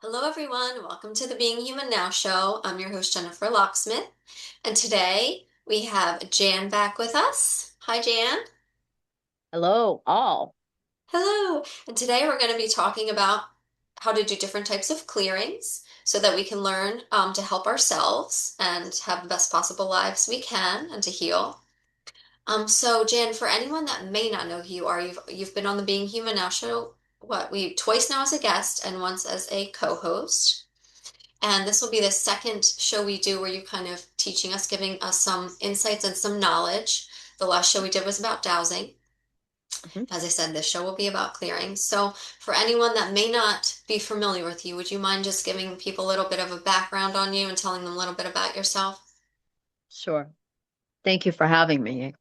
Hello, everyone. Welcome to the Being Human Now show. I'm your host, Jennifer Locksmith. And today we have Jan back with us. Hi, Jan. Hello, all. Hello. And today we're going to be talking about how to do different types of clearings so that we can learn to help ourselves and have the best possible lives we can and to heal. So Jan, for anyone that may not know who you are, you've been on the Being Human Now show, we twice now as a guest and once as a co-host. And this will be the second show we do where you're kind of teaching us, giving us some insights and some knowledge. The last show we did was about dowsing. Mhm. As I said, this show will be about clearing. So, for anyone that may not be familiar with you, would you mind just giving people a little bit of a background on you and telling them a little bit about yourself? Sure. Thank you for having me.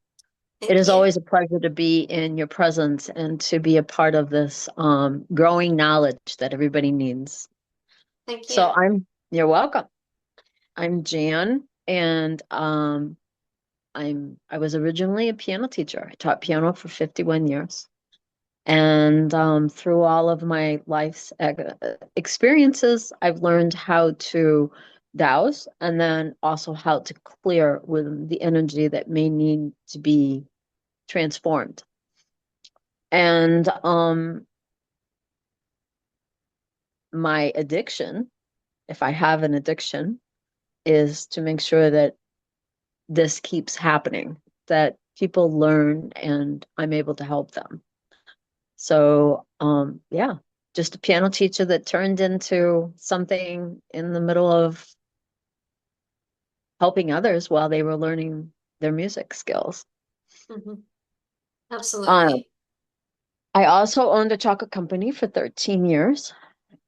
It Thank is you. always a pleasure to be in your presence and to be a part of this growing knowledge that everybody needs. Thank you. You're welcome. I'm Jan, and I was originally a piano teacher. I taught piano for 51 years. And through all of my life's experiences, I've learned how to douse and then also how to clear with the energy that may need to be transformed. And my addiction, if I have an addiction, is to make sure that this keeps happening, that people learn and I'm able to help them. So, yeah, just a piano teacher that turned into something in the middle of helping others while they were learning their music skills. Hmm. Um, Absolutely. I also owned a chocolate company for 13 years,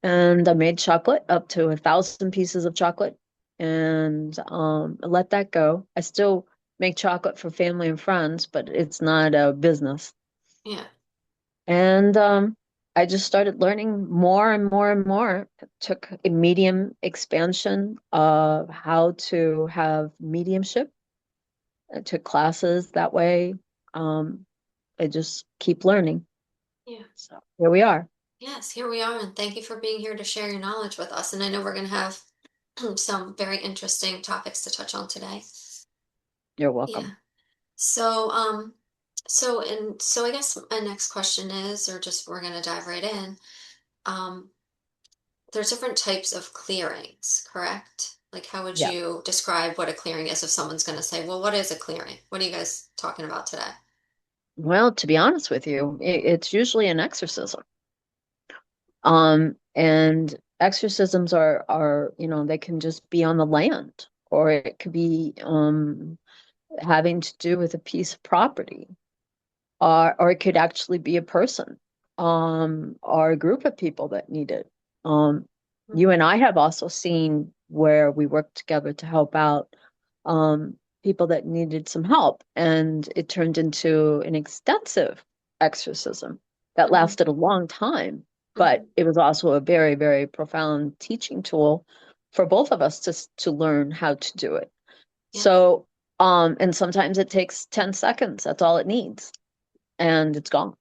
and I made chocolate up to 1,000 pieces of chocolate, and I let that go. I still make chocolate for family and friends, but it's not a business. Yeah. And I just started learning more and more and more. It took a medium expansion of how to have mediumship. I took classes that way. Um, I just keep learning. Yeah. So here we are. Yes, here we are, and thank you for being here to share your knowledge with us. And I know we're going to have some very interesting topics to touch on today. You're Yeah. welcome. So I guess my next question is, or just we're gonna dive right in. Um, there's different types of clearings, correct? Like, how would Yeah. you describe what a clearing is if someone's gonna say, well, what is a clearing? What are you guys talking about today? Well, to be honest with you, it's usually an exorcism. And exorcisms are, they can just be on the land, or it could be having to do with a piece of property, or it could actually be a person, or a group of people that need it. Um, you Mhm. and I have also seen where we worked together to help out people that needed some help, and it turned into an extensive exorcism that Mhm. lasted a long time, but Mhm. it was also a very, very profound teaching tool for both of us to learn how to do it. Yeah. So, and sometimes it takes 10 seconds. That's all it needs and it's gone.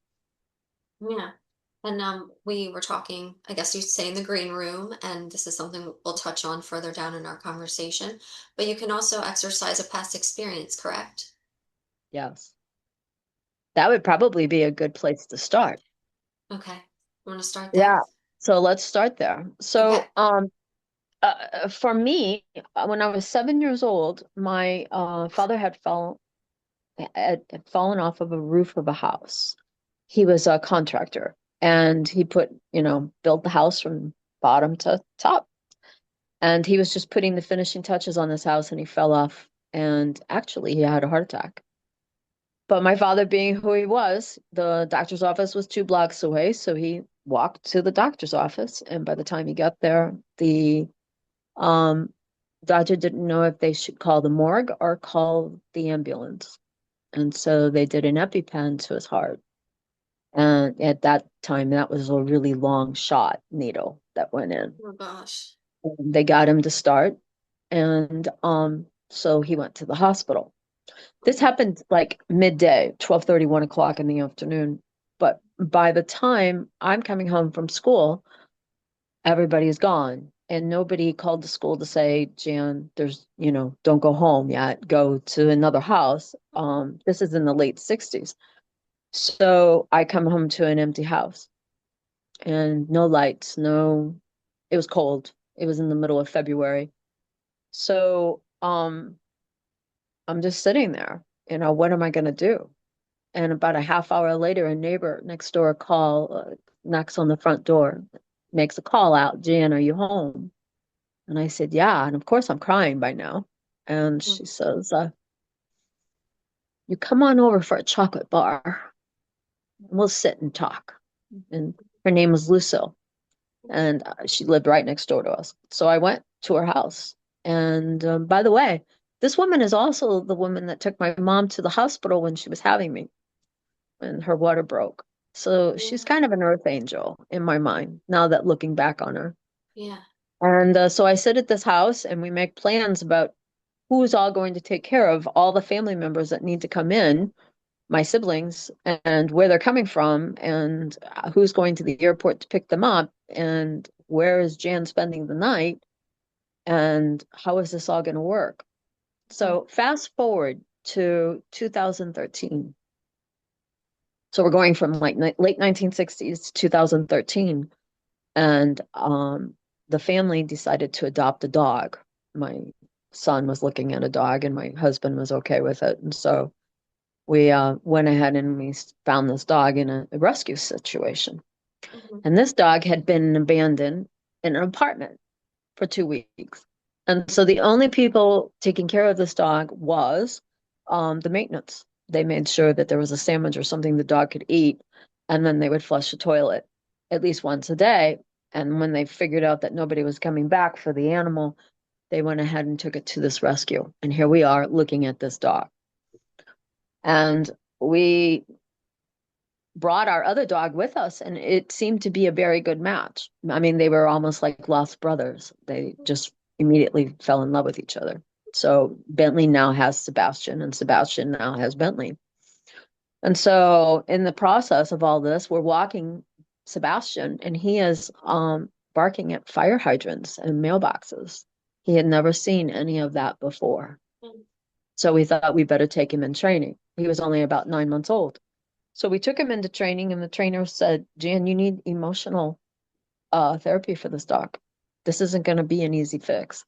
Yeah. And we were talking, I guess you'd say in the green room, and this is something we'll touch on further down in our conversation, but you can also exercise a past experience, correct? Yes. That would probably be a good place to start. Okay. You want to start there? Yeah. So let's start there. Okay. For me, when I was 7 years old, my father had fallen off of a roof of a house. He was a contractor, and he built the house from bottom to top. And he was just putting the finishing touches on this house, and he fell off. And actually, he had a heart attack. But my father, being who he was, the doctor's office was 2 blocks away, so he walked to the doctor's office. And by the time he got there, the um, doctor didn't know if they should call the morgue or call the ambulance. And so they did an EpiPen to his heart. And at that time, that was a really long shot needle that went in. Oh gosh. And they got him to start, and so he went to the hospital. This Mhm. happened like midday, 12:30, 1 o'clock in the afternoon. But by the time I'm coming home from school, everybody's gone. And nobody called the school to say, Jan, don't go home yet. Go to another house. This is in the late 60s. So I come home to an empty house and no lights, it was cold. It was in the middle of February. So I'm just sitting there, what am I going to do? And about a half hour later, a neighbor next door knocks on the front door, makes a call out, Jan, are you home? And I said, yeah. And of course, I'm crying by now. And Mhm. she says, you come on over for a chocolate bar and we'll sit and talk. And her name was Lucille. And she lived right next door to us. So I went to her house. And by the way, this woman is also the woman that took my mom to the hospital when she was having me, when her water broke. So she's Yeah. kind of an earth angel in my mind, now that looking back on her. Yeah. And so I sit at this house and we make plans about who's all going to take care of all the family members that need to come in, my siblings, and where they're coming from, and who's going to the airport to pick them up, and where is Jan spending the night, and how is this all going to work? Mhm. So fast forward to 2013. So we're going from like late 1960s to 2013, and the family decided to adopt a dog. My son was looking at a dog, and my husband was okay with it, and so we went ahead and we found this dog in a rescue situation. Mhm. And this dog had been abandoned in an apartment for 2 weeks. And so the only people taking care of this dog was the maintenance. They made sure that there was a sandwich or something the dog could eat, and then they would flush the toilet at least once a day. And when they figured out that nobody was coming back for the animal, they went ahead and took it to this rescue. And here we are looking at this dog. And we brought our other dog with us, and it seemed to be a very good match. I mean, they were almost like lost brothers. They just immediately fell in love with each other. So Bentley now has Sebastian, and Sebastian now has Bentley. And so in the process of all this, we're walking Sebastian, and he is barking at fire hydrants and mailboxes. He had never seen any of that before. Mhm. So we thought we better take him in training. He was only about 9 months old. So we took him into training, and the trainer said, Jan, you need emotional therapy for this dog. This isn't going to be an easy fix.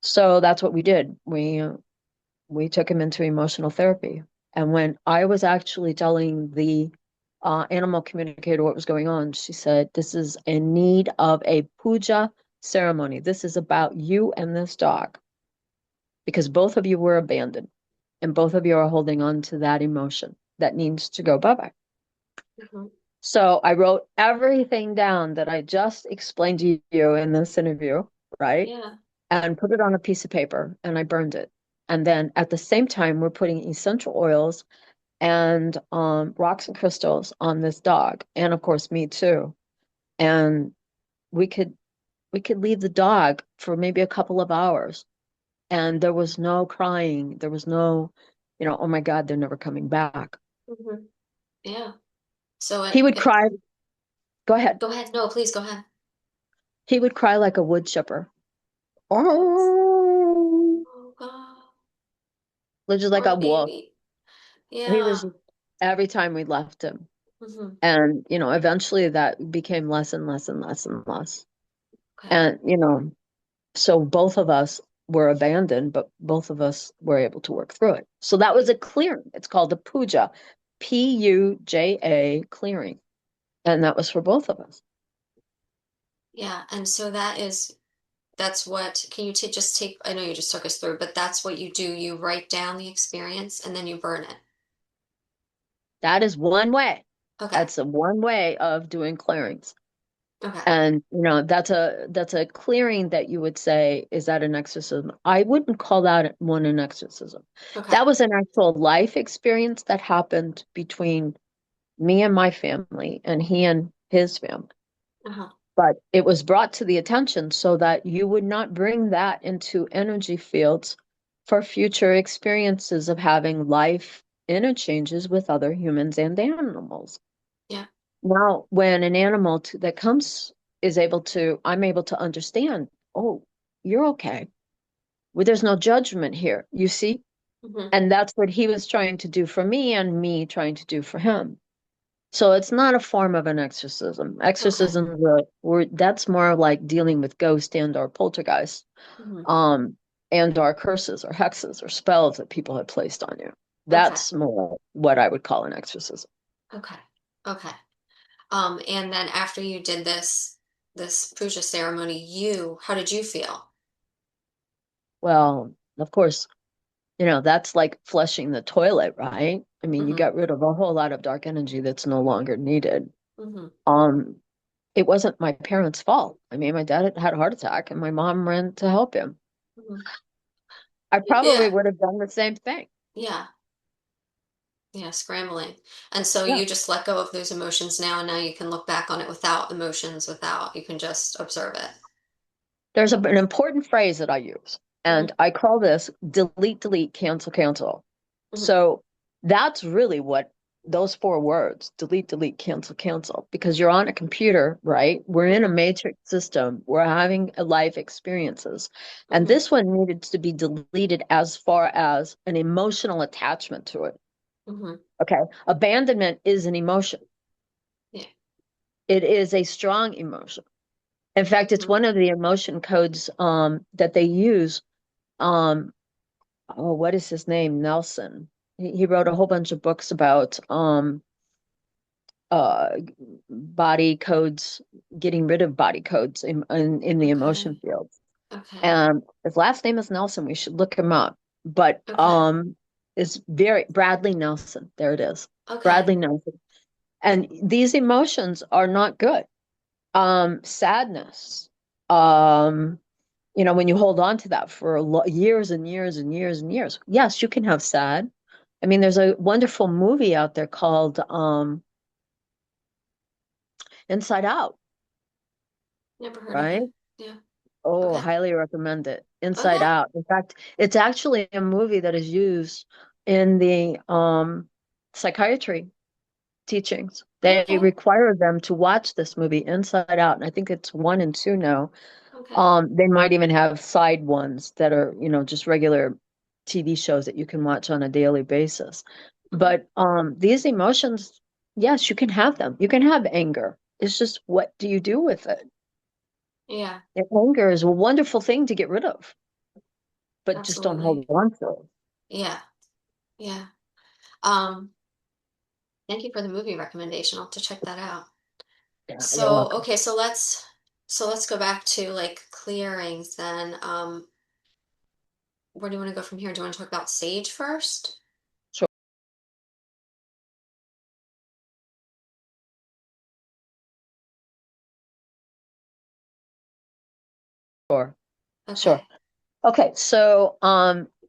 So that's what we did. We took him into emotional therapy. And when I was actually telling the animal communicator what was going on, she said, this is in need of a puja ceremony. This is about you and this dog because both of you were abandoned and both of you are holding on to that emotion that needs to go bye-bye. Mhm. So I wrote everything down that I just explained to you in this interview, right? Yeah. And put it on a piece of paper and I burned it. And then at the same time, we're putting essential oils and rocks and crystals on this dog, and of course me too. And we could we could leave the dog for maybe a couple of hours, and there was no crying. There was no, oh my God, they're never coming back. Mhm. Yeah. So He would cry. Go ahead. go ahead. No, please go ahead. He would cry like a wood chipper. That's, Oh, oh God, just like poor a wolf. baby. He Yeah. was every time we left him. Hmm. And, eventually that became less and less and less and less. Okay. And, so both of us were abandoned, but both of us were able to work through it. So that Yeah. was a clearing. It's called a puja, Puja clearing. And that was for both of us. Yeah. And so that's what, can you just take, I know you just took us through, but that's what you do. You write down the experience and then you burn it. That is one way. Okay. That's a one way of doing clearings. Okay. And that's a clearing that you would say, is that an exorcism? I wouldn't call that one an exorcism. Okay. That was an actual life experience that happened between me and my family and he and his family. Uh-huh. But it was brought to the attention so that you would not bring that into energy fields for future experiences of having life interchanges with other humans and animals. Yeah. Now, when an animal that comes I'm able to understand, oh, you're okay. Well, there's no judgment here, you see? Hmm. And that's what he was trying to do for me and me trying to do for him. So it's not a form of an exorcism. Okay. Exorcism, that's more like dealing with ghost and or poltergeist, Hmm. um, and or curses or hexes or spells that people have placed on you. Okay. That's more what I would call an exorcism. Okay. Okay. And then after you did this puja ceremony, how did you feel? Well, of course, that's like flushing the toilet, right? I mean, you Hmm. got rid of a whole lot of dark energy that's no longer needed. Hmm. Um, it wasn't my parents' fault. I mean, my dad had a heart attack and my mom ran to help him. Hmm. I probably Yeah. would have done the same thing. Yeah. Yeah. Scrambling. And so Yeah. you just let go of those emotions now, and now you can look back on it without emotions, you can just observe it. There's an important phrase that I use, Hmm. and I call this delete, delete, cancel, cancel. Hmm. So that's really what those four words, delete, delete, cancel, cancel, because you're on a computer, right? We're in a Hmm. matrix system. We're having a life experiences. And Hmm. this one needed to be deleted as far as an emotional attachment to it. Hmm. Okay. Abandonment is an emotion. Yeah. It is a strong emotion. In fact, it's Hmm. one of the emotion codes that they use. Um, oh, what is his name? Nelson. He wrote a whole bunch of books about uh, body codes, getting rid of body codes in the emotion Okay. field. Okay. And his last name is Nelson. We should look him up. But Okay. is very Bradley Nelson. There it is. Okay. Bradley Nelson. And these emotions are not good. Sadness. Um, when you hold on to that for years and years and years and years. Yes, you can have sad. I mean, there's a wonderful movie out there called Inside Out, Never heard of right? it. Yeah. Oh, Okay. highly recommend it. Inside Okay. Out. In fact, it's actually a movie that is used in the psychiatry teachings. They Okay. require them to watch this movie Inside Out, and I think it's one and two now. Okay. They might even have side ones that are, just regular TV shows that you can watch on a daily basis. Hmm. But these emotions, yes, you can have them. You can have anger. It's just what do you do with it? Yeah. And anger is a wonderful thing to get rid of, but just don't Absolutely. hold on to it. Yeah. Yeah. Um, Thank you for the movie recommendation. I'll have to check that out. Yeah, you're So, welcome. okay, so let's go back to like clearings then. Where do you want to go from here? Do you want to talk about sage first? Sure, sure. Okay. Okay, so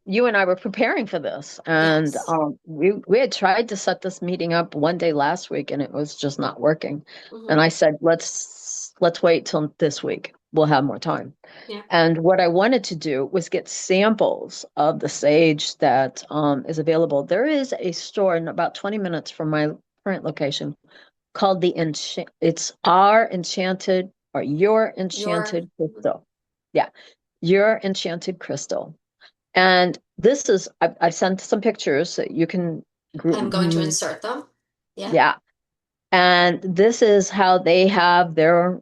you and I were preparing for this, and Yes. we had tried to set this meeting up one day last week, and it was just not working. Hmm. And I said, let's wait till this week. We'll have more time. Yeah. And what I wanted to do was get samples of the sage that is available. There is a store in about 20 minutes from my current location called it's our enchanted or your Your, enchanted crystal. Yeah, your enchanted crystal. And this is I've sent some pictures that you can I'm going to group. insert them. Yeah. Yeah. And this is how they have their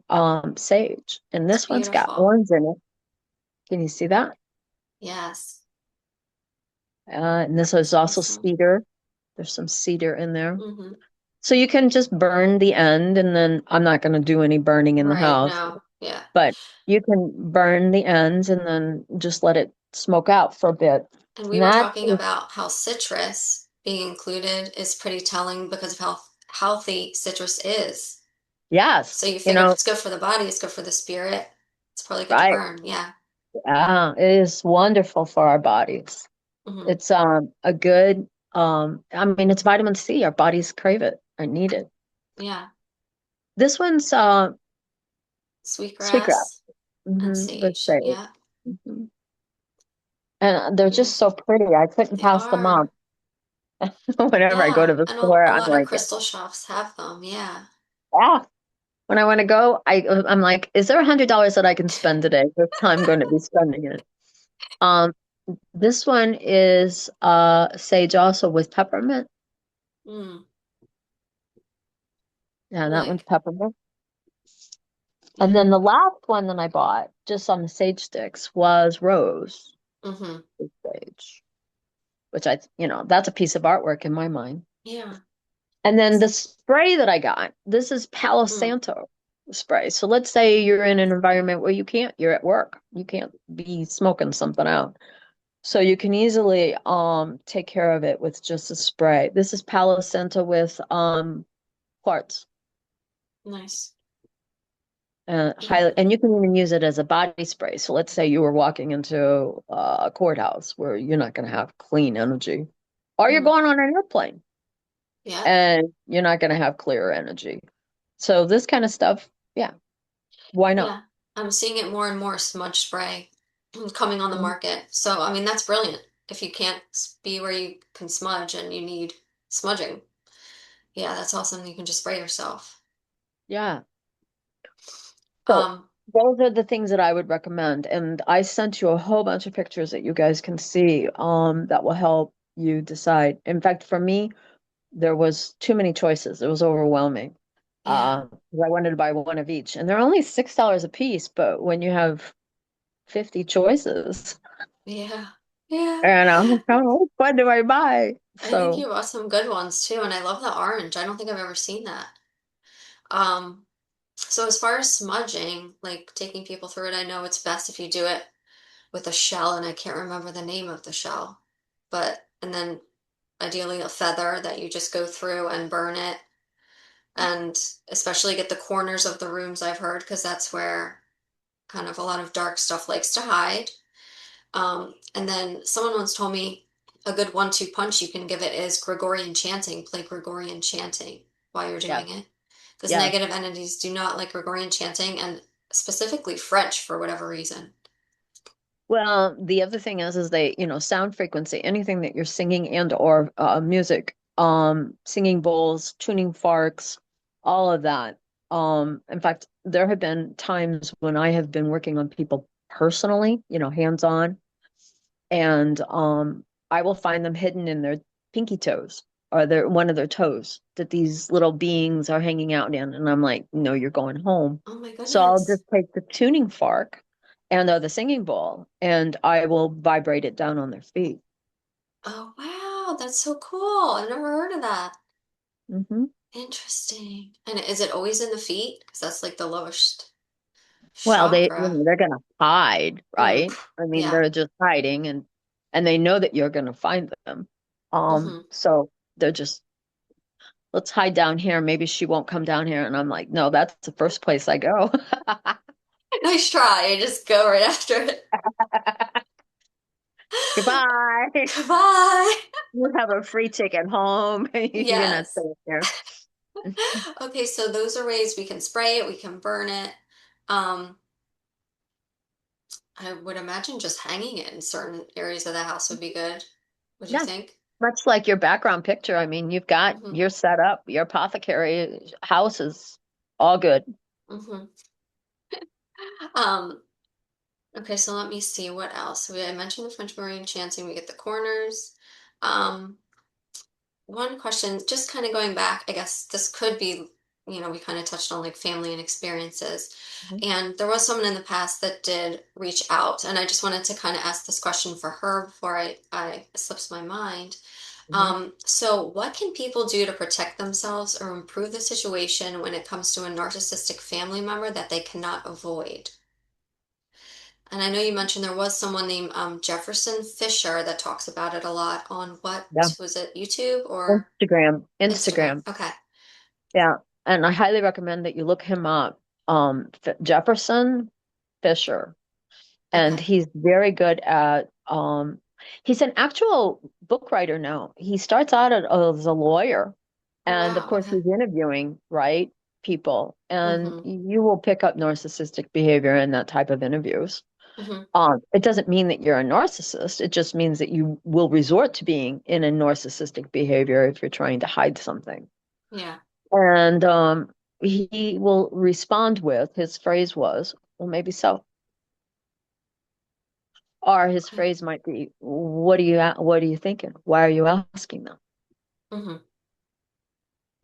sage. And It's this one's got beautiful. orange in it. Can you see that? Yes. And this is It's also awesome. cedar. There's some cedar in there. Hmm. So you can just burn the end, and then I'm not going to do any burning in the Right. house, No. Yeah. but you can burn the ends and then just let it smoke out for a bit. And we And were that talking is, about how citrus being included is pretty telling because of how healthy citrus is. yes, So you figure if it's good for the body, it's good for the spirit. It's probably good to right. burn. Yeah. Yeah, it is wonderful for our bodies. Hmm. It's a good I mean it's vitamin C. Our bodies crave it or need it. Yeah. This one's sweetgrass. Sweetgrass and Let's sage. say. Yeah. Hmm. And they're just so Amazing. pretty. I couldn't They pass them are. up. Whenever I go Yeah. to the And a store, I'm lot of like, crystal shops have them. Yeah. yeah. when I want to go, I'm like, is there $100 that I can spend today? This time I'm going to be spending it. Um, this one is sage also with peppermint. Mm, Yeah, that one's like, peppermint. And yeah. then the last one that I bought, just on the sage sticks, was rose Mm-hmm. with sage, which that's a piece of artwork in my mind. Yeah. And then the It's, spray that I got, this is Palo mm, Santo spray. So let's say you're in an environment where you're at work, you can't be smoking something out. So you can easily take care of it with just a spray. This is Palo Santo with quartz. nice. Highly, Yeah. and you can even use it as a body spray. So let's say you were walking into a courthouse where you're not going to have clean energy, or you're Mm, going on an airplane yeah. and you're not going to have clear energy. So this kind of stuff, yeah, why not? Yeah. I'm seeing it more and more smudge spray coming on the Mhm. market. So, I mean, that's brilliant. If you can't be where you can smudge and you need smudging, yeah, that's awesome. You can just spray yourself. Yeah. So Um, those are the things that I would recommend. And I sent you a whole bunch of pictures that you guys can see that will help you decide. In fact, for me, there was too many choices. It was overwhelming. yeah. 'Cause I wanted to buy one of each. And they're only $6 a piece, but when you have 50 choices, Yeah. Yeah. and I'm like, oh, which one do I buy? I think So you bought some good ones too, and I love the orange. I don't think I've ever seen that. Um, so as far as smudging, like taking people through it, I know it's best if you do it with a shell, and I can't remember the name of the shell. And then ideally a feather that you just go through and burn it, and especially get the corners of the rooms I've heard, because that's where kind of a lot of dark stuff likes to hide. And then someone once told me a good 1-2 punch you can give it is Gregorian chanting. Play Gregorian chanting while you're yeah, doing it. Because yeah. negative entities do not like Gregorian chanting, and specifically French for whatever reason. Well, the other thing is they, sound frequency, anything that you're singing and or music, singing bowls, tuning forks, all of that. In fact, there have been times when I have been working on people personally, hands-on, and I will find them hidden in their pinky toes or their one of their toes that these little beings are hanging out in, and I'm like, no, you're going home. Oh my So I'll just goodness. take the tuning fork and the singing bowl, and I will vibrate it down on their feet. Oh wow, that's so cool. I've never heard of that. Hmm. Interesting. And is it always in the feet? Because that's like the lowest Well, chakra. they're gonna hide, Mm, right? I mean, yeah. they're just hiding, and they know that you're gonna find them. Hmm. So they're just, let's hide down here. Maybe she won't come down here. And I'm like, no, that's the first place I go. Nice try. Just go right after it. Goodbye. Goodbye. You have a free ticket home. You're not Yes. safe there. Okay, so those are ways we can spray it, we can burn it. Um, I would imagine just hanging it in certain areas of the house would be good. Would you Yeah. think? Much like your background picture. I mean, you've got Hmm. your setup, your apothecary house is all good. Hmm. Um, okay, so let me see what else. I mentioned the French Marine chanting, we get the corners. Um, One question, just kind of going back, I guess this could be, we kind of touched on like family and experiences. Mhm. And there was someone in the past that did reach out, and I just wanted to kind of ask this question for her before I slips my mind. Mhm. So what can people do to protect themselves or improve the situation when it comes to a narcissistic family member that they cannot avoid? And I know you mentioned there was someone named Jefferson Fisher that talks about it a lot on Yeah. what was it, YouTube or Instagram. Instagram? Instagram. Okay. Yeah. And I highly recommend that you look him up. Jefferson Fisher. And Okay. he's very good at he's an actual book writer now. He starts out as a lawyer, Oh and of wow. course Okay. he's interviewing, right, people, and Mm-hmm. you will pick up narcissistic behavior in that type of interviews. Mm-hmm. It doesn't mean that you're a narcissist. It just means that you will resort to being in a narcissistic behavior if you're trying to hide something. Yeah. And he will respond with, his phrase was, well, maybe so. Or his Okay. phrase might be, what are you thinking? Why are you asking them? Hmm.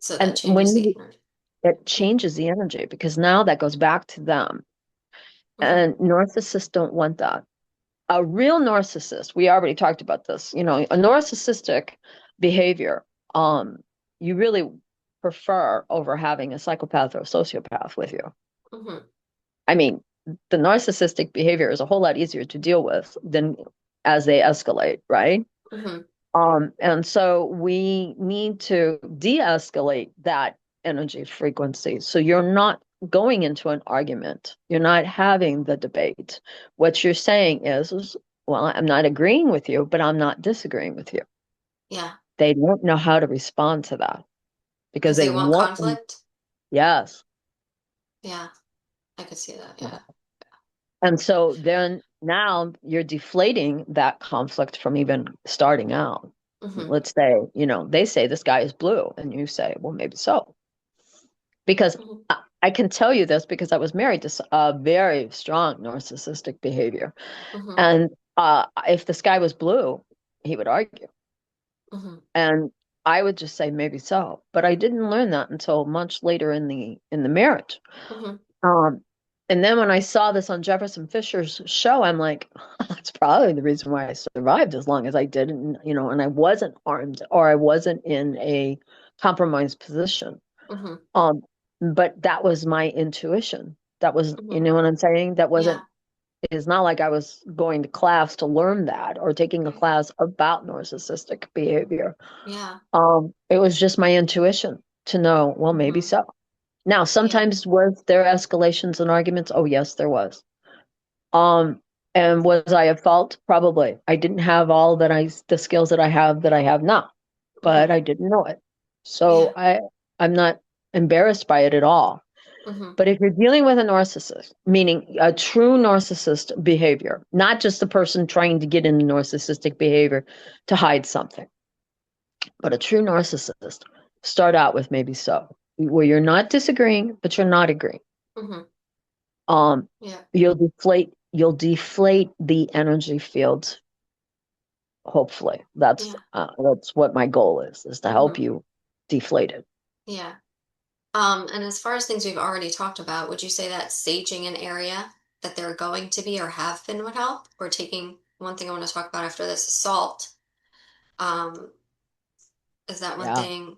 So that And changes the energy. it Yeah. changes the energy because now that goes back to them. Hmm. And narcissists don't want that. A real narcissist, we already talked about this, a narcissistic behavior, you really prefer over having a psychopath or a sociopath with you. Hmm. I mean, the narcissistic behavior is a whole lot easier to deal with than as they escalate, right? Hmm. And so we need to de-escalate that energy frequency. So you're not going into an argument. You're not having the debate. What you're saying is, well, I'm not agreeing with you, but I'm not disagreeing with you. Yeah. They don't know how to respond to that because Because they they want want, conflict. yes. Yeah. I could see that. Yeah. And so then now you're deflating that conflict from even starting out. Hmm. Let's say, they say this guy is blue, and you say, well, maybe so. Because Hmm. I can tell you this because I was married to a very strong narcissistic behavior. Hmm. And if the sky was blue, he would argue. Hmm. And I would just say maybe so. But I didn't learn that until much later in the marriage. Hmm. Um, and then when I saw this on Jefferson Fisher's show, I'm like, that's probably the reason why I survived as long as I did, and I wasn't harmed or I wasn't in a compromised position. Hmm. Um, but that was my intuition. That was, you Hmm. know what I'm saying? That wasn't, Yeah. it's not like I was going to class to learn that or taking a Right. class about narcissistic behavior. Yeah. It was just my intuition to know, well, maybe Hmm. so. Now, Yeah. sometimes was there escalations and arguments? Oh, yes, there was. Um, and was I at fault? Probably. I didn't have all the skills that I have now, but Hmm. I didn't know it. So Yeah. I'm not embarrassed by it at all. Hmm. But if you're dealing with a narcissist, meaning a true narcissist behavior, not just the person trying to get into narcissistic behavior to hide something, but a true narcissist, start out with maybe so, where you're not disagreeing, but you're not agreeing. Hmm. Um, Yeah. you'll deflate the energy fields. Hopefully, Yeah. that's what my goal is to help Hmm. you deflate it. Yeah. And as far as things we've already talked about, would you say that saging an area that they're going to be or have been would help? Or taking one thing I want to talk about after this, salt. Um, is that one Yeah. thing we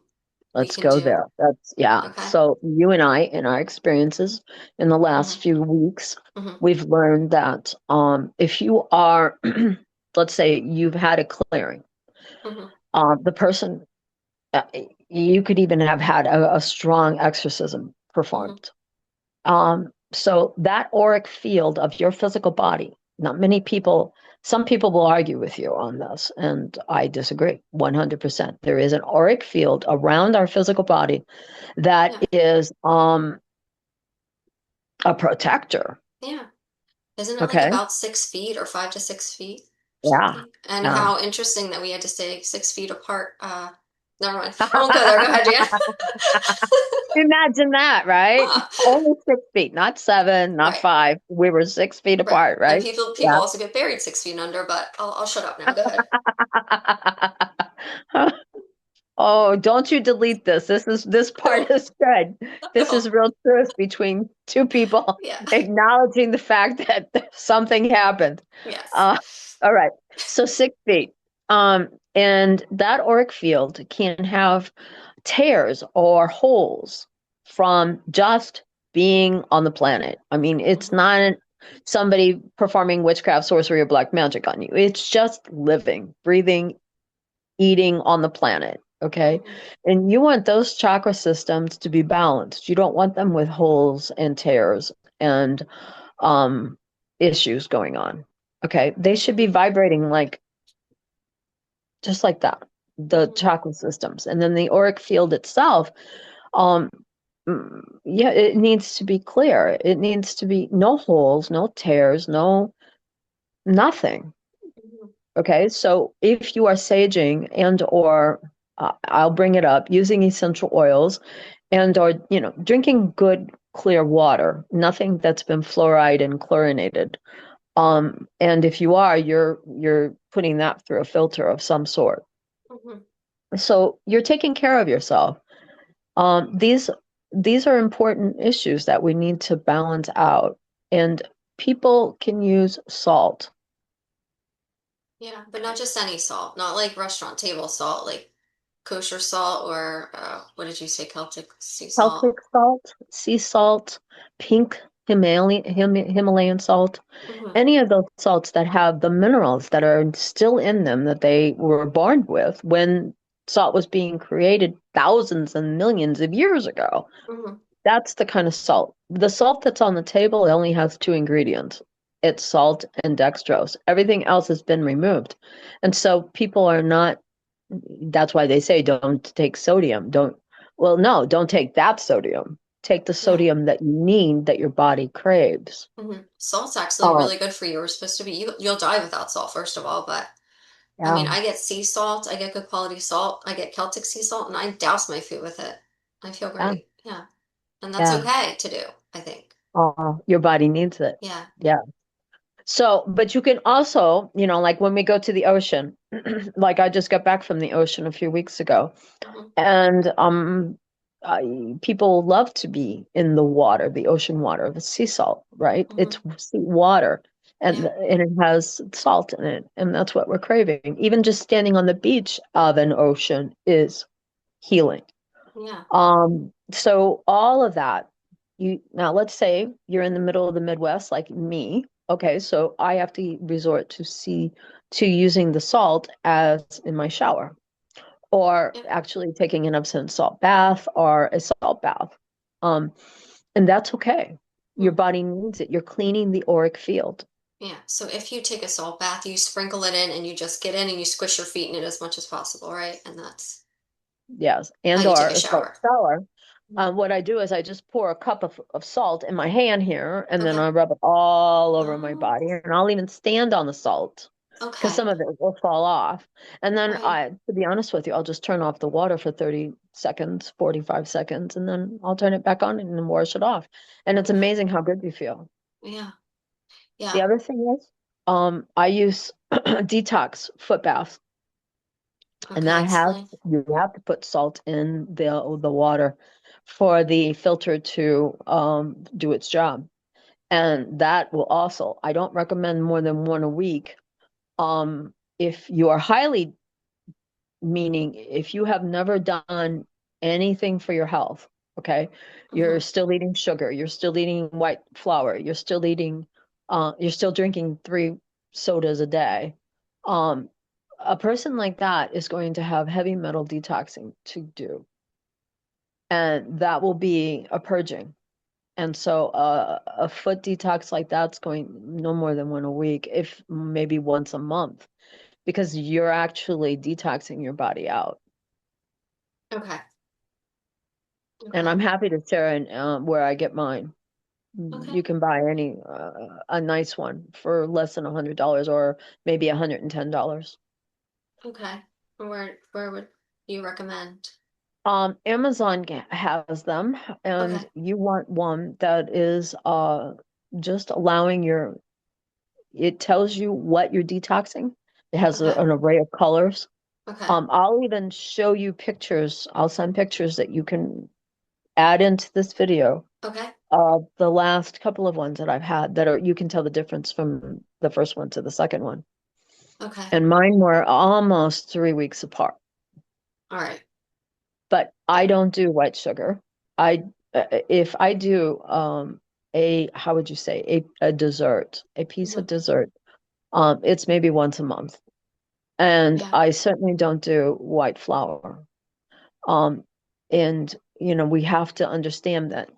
Let's can go do? there. That's, yeah. Okay. So you and I, in our experiences in the last Hmm. few weeks, Hmm. we've learned that if you are, let's say you've had a clearing, Hmm. the person, uh, you could even have had a strong exorcism Hmm. performed. So that auric field of your physical body, not many people, some people will argue with you on this, and I disagree 100%. There is an auric field around our physical body that Yeah. is a protector. Yeah. Isn't it like Okay. about 6 feet or 5 to 6 feet or Yeah. something? And Yeah. how interesting that we had to stay 6 feet apart. Never mind. I won't go there. Go ahead, Jan. Imagine that, right? Only 6 feet, not seven, not Right. five. We were 6 feet Right. apart, And right? people Yeah. also get buried 6 feet under, but I'll shut up now. Go ahead. Oh, don't you delete this. This part No, is good. This no. is real truth between two people Yeah. acknowledging the fact that something happened. Yes. Uh, all right. So 6 feet. And that auric field can have tears or holes from just being on the planet. I mean, it's Hmm. not somebody performing witchcraft, sorcery, or black magic on you. It's just living, breathing, eating on the planet. Okay. Hmm. And you want those chakra systems to be balanced. You don't want them with holes and tears and um, issues going on. Okay. They should be Hmm. vibrating like just like that, the Hmm. chakra systems. And then the auric field itself, um, yeah, it needs to be clear. It needs to be no holes, no tears, no nothing. Hmm. Okay, so if you are saging and or I'll bring it up using essential oils and or drinking good clear water, nothing that's been fluoride and chlorinated. And if you are, you're putting that through a filter of some sort. Hmm. So you're taking care of yourself. These are important issues that we need to balance out. And people can use salt. Yeah, but not just any salt, not like restaurant table salt, like kosher salt or what did you say, Celtic sea salt? Celtic salt, sea salt, pink Himalayan salt, Hmm. any of those salts that have the minerals that are still in them that they were born with when salt was being created thousands and millions of years ago. Hmm. That's the kind of salt. The salt that's on the table only has two ingredients. It's salt and dextrose. Everything else has been removed. And so people are not, that's why they say don't take sodium. Well, no, don't take that sodium. Take the Yeah. sodium that you need, that your body craves. Hmm. Salt's actually Oh, really good for you. We're supposed to be, you'll die without salt, first of all, but I mean, yeah, I get sea salt, I get good quality salt, I get Celtic sea salt, and I douse my food with it. I feel yeah, great. Yeah. And that's yeah. okay to do, I think. Oh, your body needs it. Yeah. Yeah. So, but you can also, like when we go to the ocean, like I just got back from the ocean a few weeks ago. Hmm. And people love to be in the water, the ocean water, the sea salt, right? Hmm. It's sea water, Yeah. and it has salt in it, and that's what we're craving. Even just standing on the beach of an ocean is healing. Yeah. So all of that, you now let's say you're in the middle of the Midwest, like me. Okay, so I have to resort to using the salt as in my shower or Yeah. actually taking an Epsom salt bath or a salt bath. Um, and that's okay. Your Hmm. body needs it. You're cleaning the auric field. Yeah. So if you take a salt bath, you sprinkle it in and you just get in and you squish your feet in it as much as possible, right? And that's Yes. how And you take or a a salt shower. shower. Mhm. What I do is I just pour a cup of salt in my hand here, and then Okay. I rub it all over my Oh, body. And I'll even stand on the salt because okay. some of it will fall off. And then Right. to be honest with you, I'll just turn off the water for 30 seconds, 45 seconds, and then I'll turn it back on and then wash it off. And it's Okay. amazing how good you feel. Yeah. The Yeah. other thing is, I use detox foot baths, and Okay. that has Explain. you have to put salt in the water for the filter to do its job. And that will also, I don't recommend more than one a week. If you are highly, meaning if you have never done anything for your health, okay, you're Hmm. still eating sugar, you're still eating white flour, you're still drinking 3 sodas a day. A person like that is going to have heavy metal detoxing to do, and that will be a purging. And so a foot detox like that's going no more than one a week, if maybe once a month, because you're actually detoxing your body out. Okay. And Okay. I'm happy to share where I get mine. Okay. You can buy a nice one for less than $100 or maybe $110. Okay. Where would you recommend? Amazon has them, and Okay. you want one that is just allowing it tells you what you're detoxing. It has Okay. an array of colors. Okay. I'll even show you pictures. I'll send pictures that you can add into this video Okay. of the last couple of ones that I've had that are, you can tell the difference from the first one to the second one. Okay. And mine were almost 3 weeks apart. All right. But I Yeah. don't do white sugar. I if I do how would you say, a dessert, a piece of Hmm. dessert, it's maybe once a month. And Yeah. I certainly don't do white flour. Um, and we have to understand that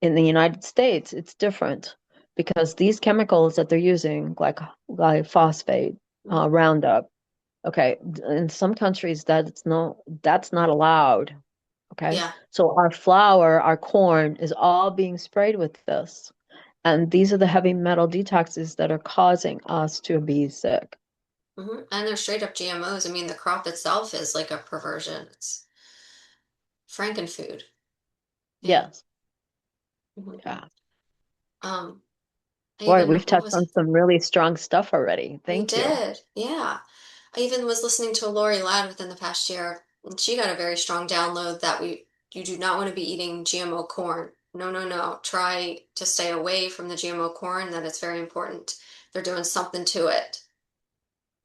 in the United States, it's different because these chemicals that they're using, like glyphosate, Hmm. Roundup, okay, in some countries that's not allowed. Okay, Yeah. so our flour, our corn is all being sprayed with this, and these are the heavy metal detoxes that are causing us to be sick. Hmm. And they're straight up GMOs. I mean, the crop itself is like a perversion. It's Frankenfood. Yeah. Yes. Hmm. Yeah. Um, I Boy, even, we've what touched was on it? some really strong stuff already. We Thank you. did. Yeah. I even was listening to a Lori Ladd within the past year, and she got a very strong download that you do not want to be eating GMO corn. No, no, no. Try to stay away from the GMO corn, that it's very important. They're doing something to it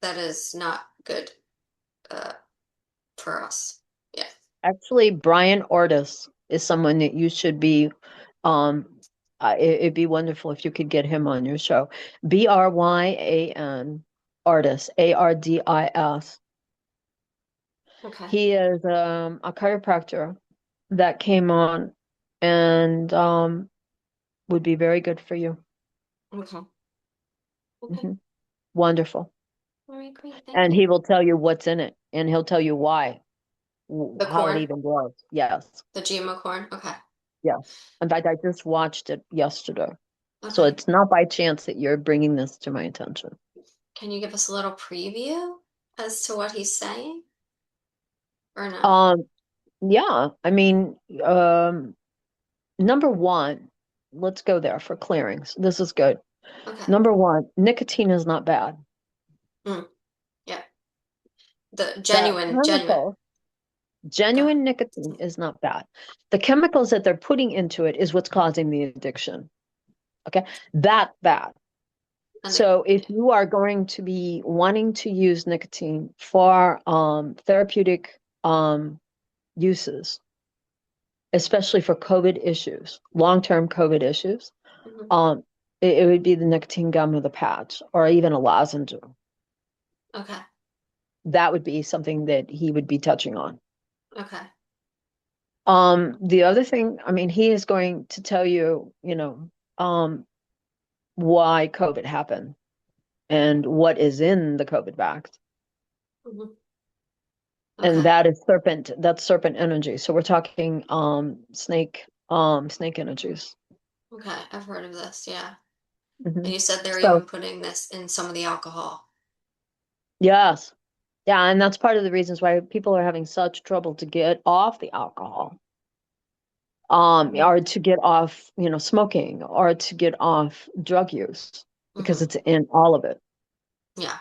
that is not good uh, for us. Yeah. Actually, Brian Ortis is someone that you should be, um, it'd be wonderful if you could get him on your show. Bryan Artis, Ardis. Okay. He is a chiropractor that came on and would be very good for you. Okay. Okay. Hmm. Wonderful. All right, great. Thank And you. he will tell you what's in it, and he'll tell you why, The how it corn, even grows. Yes, the GMO corn. Okay. yes. In fact, I just watched it yesterday. So Okay. it's not by chance that you're bringing this to my attention. Can you give us a little preview as to what he's saying or no? Um, yeah, I mean, number one, let's go there for clearings. This is good. Okay. Number one, nicotine is not bad. Mm, yeah. The The genuine. chemical, Go ahead. genuine nicotine is not bad. The chemicals that they're putting into it is what's causing the addiction. Okay, that's bad. And the, So if yeah. you are going to be wanting to use nicotine for therapeutic uses, especially for COVID issues, long-term COVID issues, Hmm. um, it would be the nicotine gum or the patch, or even a lozenge. Okay. That would be something that he would be touching on. Okay. The other thing, I mean, he is going to tell you, why COVID happened and what is in the COVID vax. Hmm. And Okay. that is that's serpent energy. So we're talking snake energies. Okay. I've heard of this. Yeah. Hmm. And you said they're So even putting this in some of the alcohol. yes. Yeah, and that's part of the reasons why people are having such trouble to get off the alcohol, Hmm. or to get off, smoking, or to get off drug use, because Hmm. it's in all of it. Yeah.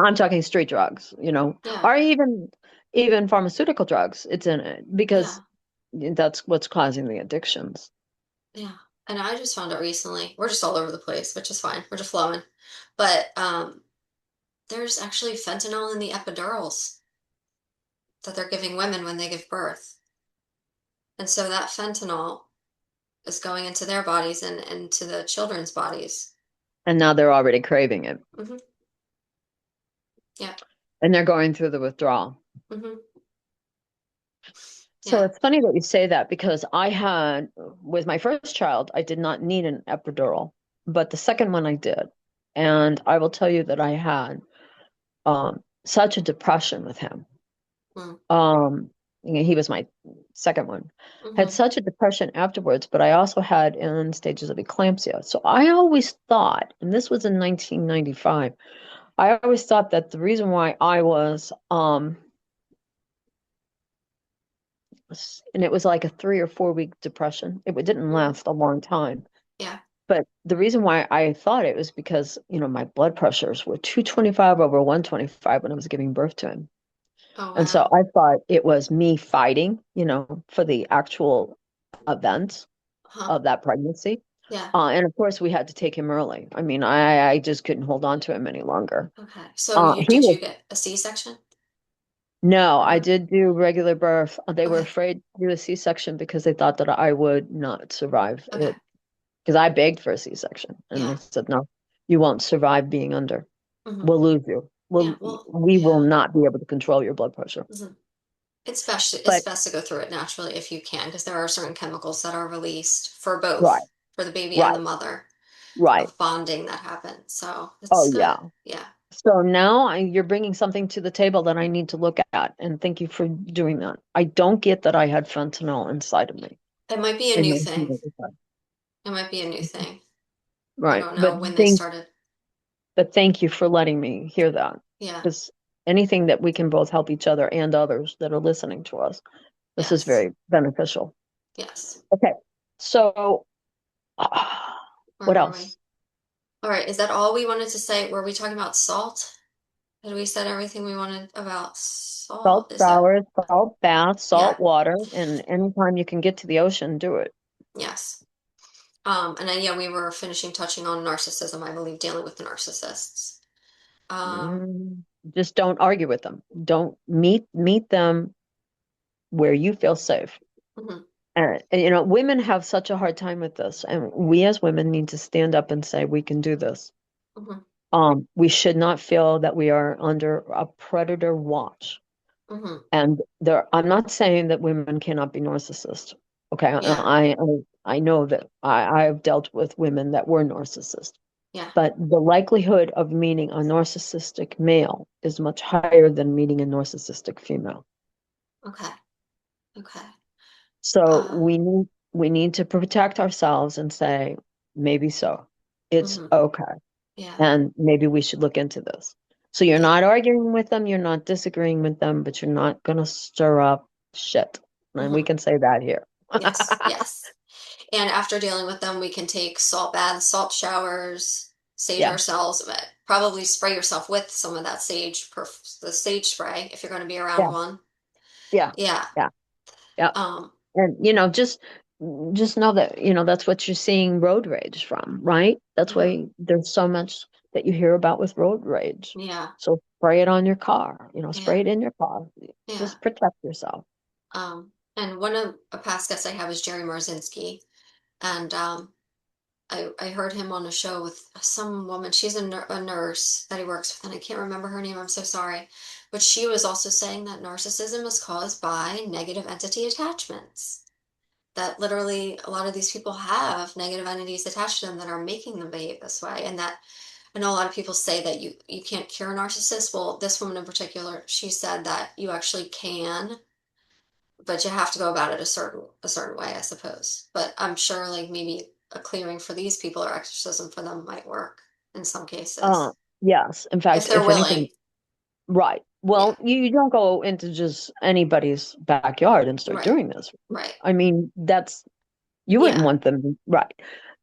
I'm talking street drugs, Yeah. or even pharmaceutical drugs. It's in it because Yeah. that's what's causing the addictions. Yeah. And I just found out recently, we're just all over the place, which is fine. We're just flowing. But there's actually fentanyl in the epidurals that they're giving women when they give birth. And so that fentanyl is going into their bodies and into the children's bodies. And now they're already craving it, Hmm. Yeah. and they're going through the withdrawal. Hmm. So Yeah. it's funny that you say that, because with my first child, I did not need an epidural, but the second one I did. And I will tell you that I had such a depression with him. Mm. He was my second one. Had Hmm. such a depression afterwards, but I also had in stages of eclampsia. So I always thought, and this was in 1995, I always thought that the reason why I was and it was like a 3 or 4 week depression. It didn't Hmm. last a long time. Yeah. But the reason why I thought it was because, my blood pressures were 225 over 125 when I was giving birth to him. Oh, And so wow. I thought it was me fighting, for the actual events Huh. of that pregnancy. Yeah. And of course, we had to take him early. I mean, I just couldn't hold on to him any longer. Okay. So you He did was you get a C-section No, or I no? did do regular birth. They were Okay. afraid to do a C-section because they thought that I would not survive Okay. it. Because I begged for a C-section, and Yeah. they said, "No, you won't survive being under. Hmm. We'll lose you. Yeah. Well, We will yeah. not be able to control your blood pressure." Hmm. It's But best to go through it naturally if you can, because there are certain chemicals that are released for right, both, for the baby and the right, mother, right. of bonding that happens. So Oh it's yeah. good. Yeah. So now you're bringing something to the table that I need to look at, and thank you for doing that. I don't get that I had fentanyl inside of me It might be a in new thing. 1985. It might be a new thing. I Right, don't know when they started. but thank you for letting me hear that, Yeah. because anything that we can both help each other and others that are listening to us, this is Yes. very beneficial. Yes. Okay. So, Where what were we? else? All right. Is that all we wanted to say? Were we talking about salt? Had we said everything we wanted about Salt salt? Is that, showers, salt baths, yeah, salt water, and anytime you can get to the ocean, do it. yes. And then, yeah, we were finishing touching on narcissism, I believe, dealing with the narcissists. Um, Mm, just don't argue with them. Don't meet them where you feel safe. mhm, And women have such a hard time with this, and we as women need to stand up and say we can do this. mhm, We should not feel that we are under a predator watch. mhm. And I'm not saying that women cannot be narcissists. Okay, Yeah, I know that I've dealt with women that were narcissists, yeah. but the likelihood of meeting a narcissistic male is much higher than meeting a narcissistic female. Okay, okay. So Uh, we need to protect ourselves and say, maybe so. It's mhm. okay. Yeah, And maybe we should look into this. So you're yeah. not arguing with them, you're not disagreeing with them, but you're not going to stir up shit. And we Hmm. can say that here. Yes, yes. And after dealing with them, we can take salt baths, salt showers, sage Yeah, ourselves, but probably spray yourself with some of that the sage spray if you're going to be around yeah, one. yeah, Yeah. yeah, yeah. Um, And just know that, that's what you're seeing road rage from, right? That's mhm. why there's so much that you hear about with road rage. Yeah, So spray it on your car, yeah, spray it in your car. yeah. Just protect yourself. And one of a past guest I have is Jerry Marzinski, and I heard him on a show with some woman. She's a nurse that he works with, and I can't remember her name. I'm so sorry. But she was also saying that narcissism is caused by negative entity attachments. That literally a lot of these people have negative entities attached to them that are making them behave this way. And that I know a lot of people say that you can't cure a narcissist. Well, this woman in particular, she said that you actually can, but you have to go about it a certain way, I suppose. But I'm sure like maybe a clearing for these people or exorcism for them might work in some Uh, cases yes. In if fact, they're if anything, willing. right. Yeah, Well, you don't go into just anybody's backyard and start right, doing this. right. I mean, you wouldn't Yeah. want them, right.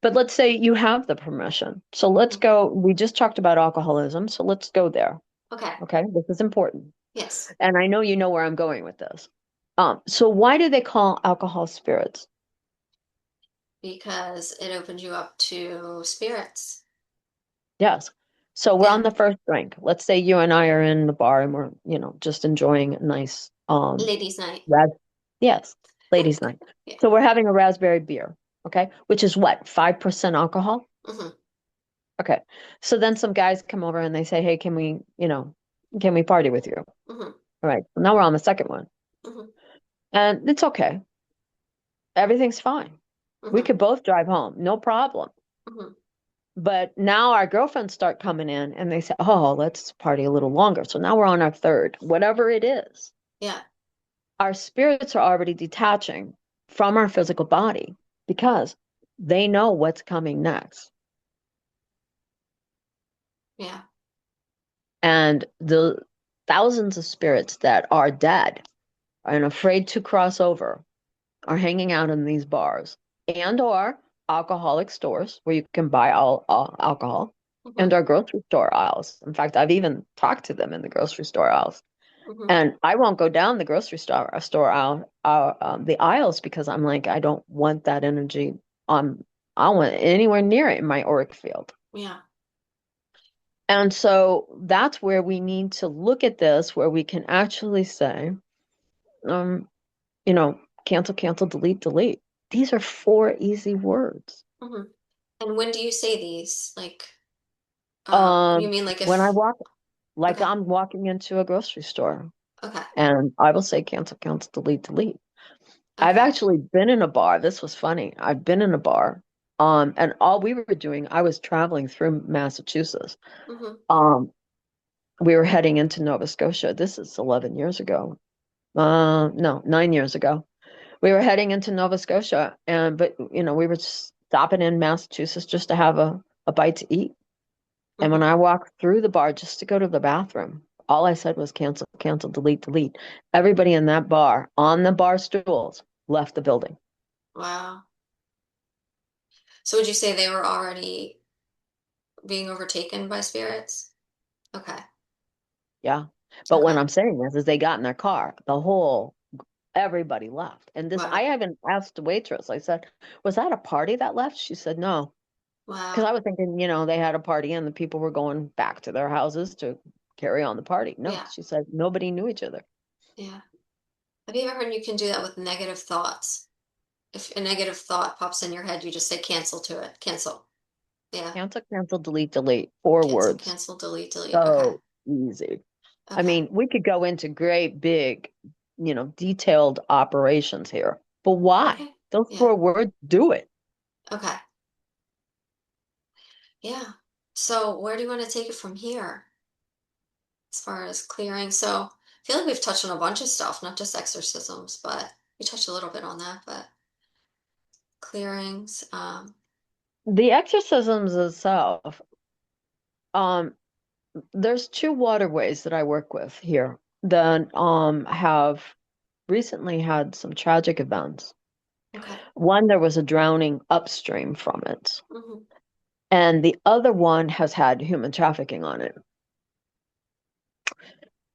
But let's say you have the permission. So let's Mhm. go. We just talked about alcoholism, so let's go there. Okay. Okay, this is important. Yes. And I know you know where I'm going with this. So why do they call alcohol spirits? Because it opens you up to spirits. Yes. So we're Yeah. on the first drink. Let's say you and I are in the bar and we're, just enjoying a nice Ladies' night. ras yes, ladies' night. Yeah. So we're having a raspberry beer, okay? Which is what, 5% alcohol? Hmm. Okay. So then some guys come over and they say, "Hey, can we party with you?" Hmm. All right. So now we're on the second one. Hmm. And it's okay. Everything's fine. We Hmm. could both drive home, no problem. Hmm. But now our girlfriends start coming in and they say, "Oh, let's party a little longer." So now we're on our third, whatever it is. Yeah. Our spirits are already detaching from our physical body because they know what's coming next. Yeah. And the thousands of spirits that are dead and afraid to cross over are hanging out in these bars and or alcoholic stores where you can buy all alcohol Hmm. and our grocery store aisles. In fact, I've even talked to them in the grocery store aisles. Hmm. And I won't go down the grocery store the aisles because I'm like, I don't want that energy on, I don't want it anywhere near it in my auric field. Yeah. And so that's where we need to look at this, where we can actually say, um, cancel, cancel, delete, delete. These are four easy words. Hmm. And when do you say these? Like, you Um, mean like when I if, walk, like okay, I'm walking into a grocery store okay, and I will say cancel, cancel, delete, delete. I've okay. actually been in a bar. This was funny. I've been in a bar. And all we were doing, I was traveling through Massachusetts. Hmm. Um, we were heading into Nova Scotia. This is 11 years ago. No, 9 years ago. We were heading into Nova Scotia, but we were stopping in Massachusetts just to have a bite to eat. And when Hmm. I walked through the bar just to go to the bathroom, all I said was cancel, cancel, delete, delete. Everybody in that bar on the bar stools left the building. Wow. So would you say they were already being overtaken by spirits? Okay. Yeah. But what Okay. I'm saying is they got in their car, everybody left. And this, I Wow. haven't asked the waitress. I said, was that a party that left? She said, no. Because Wow. I was thinking, they had a party and the people were going back to their houses to carry on the party. No, Yeah. she said nobody knew each other. Yeah. Have you ever heard you can do that with negative thoughts? If a negative thought pops in your head, you just say cancel to it. Cancel. Yeah. Cancel, cancel, delete, delete. 4 words. Cancel, delete, delete. Okay. So easy. I Okay. mean, we could go into great, big, detailed operations here. But why? Okay. Those Yeah. 4 words do it. Okay. Yeah. So where do you want to take it from here as far as clearing? So I feel like we've touched on a bunch of stuff, not just exorcisms, but we touched a little bit on that, but clearings. The exorcisms itself, um, there's 2 waterways that I work with here that have recently had some tragic events. Okay. One, there was a drowning upstream from it, Hmm. and the other one has had human trafficking on it.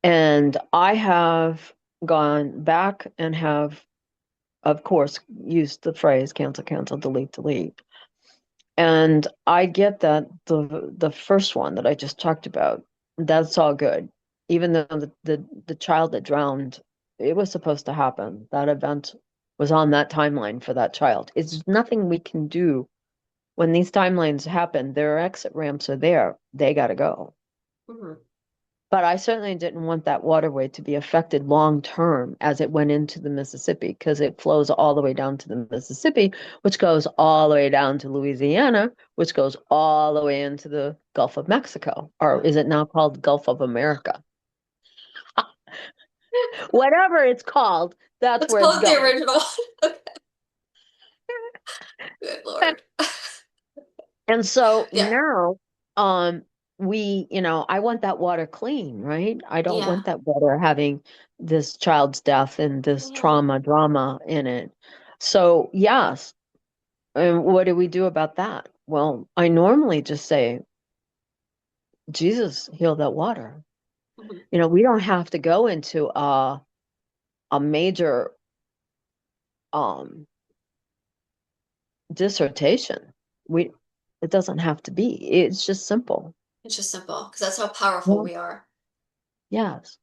And I have gone back and have, of course, used the phrase cancel, cancel, delete, delete. And I get that the first one that I just talked about, that's all good. Even though the child that drowned, it was supposed to happen. That event was on that timeline for that child. It's nothing we can do when these timelines happen. Their exit ramps are there. They got to go. Hmm. But I certainly didn't want that waterway to be affected long term as it went into the Mississippi, because it flows all the way down to the Mississippi, which goes all the way down to Louisiana, which goes all the way into the Gulf of Mexico. Or Wow. is it now called Gulf of America? Whatever it's called, that's Let's where it's call it the going. original. Okay. Good Lord. And so Yeah. now, um, I want that water clean, right? I don't Yeah. want that water having this child's death and this Yeah. trauma drama in it. So, yes. And what do we do about that? Well, I normally just say, Jesus heal that water. Hmm. We don't have to go into a major um dissertation. We It doesn't have to be. It's just simple. It's just simple because that's how powerful Yeah. we are. Yes.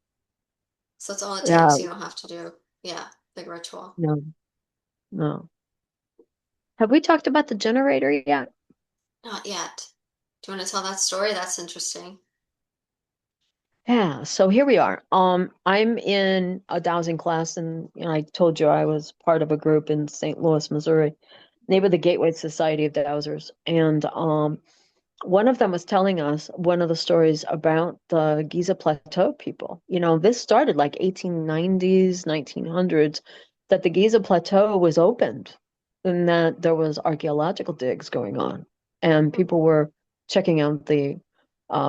So it's all it Yeah. takes. You don't have to do, yeah, big ritual. No, no. Have we talked about the generator yet? Not yet. Do you want to tell that story? That's interesting. Yeah, so here we are. I'm in a dowsing class, and I told you I was part of a group in St. Louis, Missouri. They were the Gateway Society of Dowsers, and one of them was telling us one of the stories about the Giza Plateau people. This started like 1890s, 1900s, that the Giza Plateau was opened, and that there was archaeological digs going on, and people Hmm. were checking out the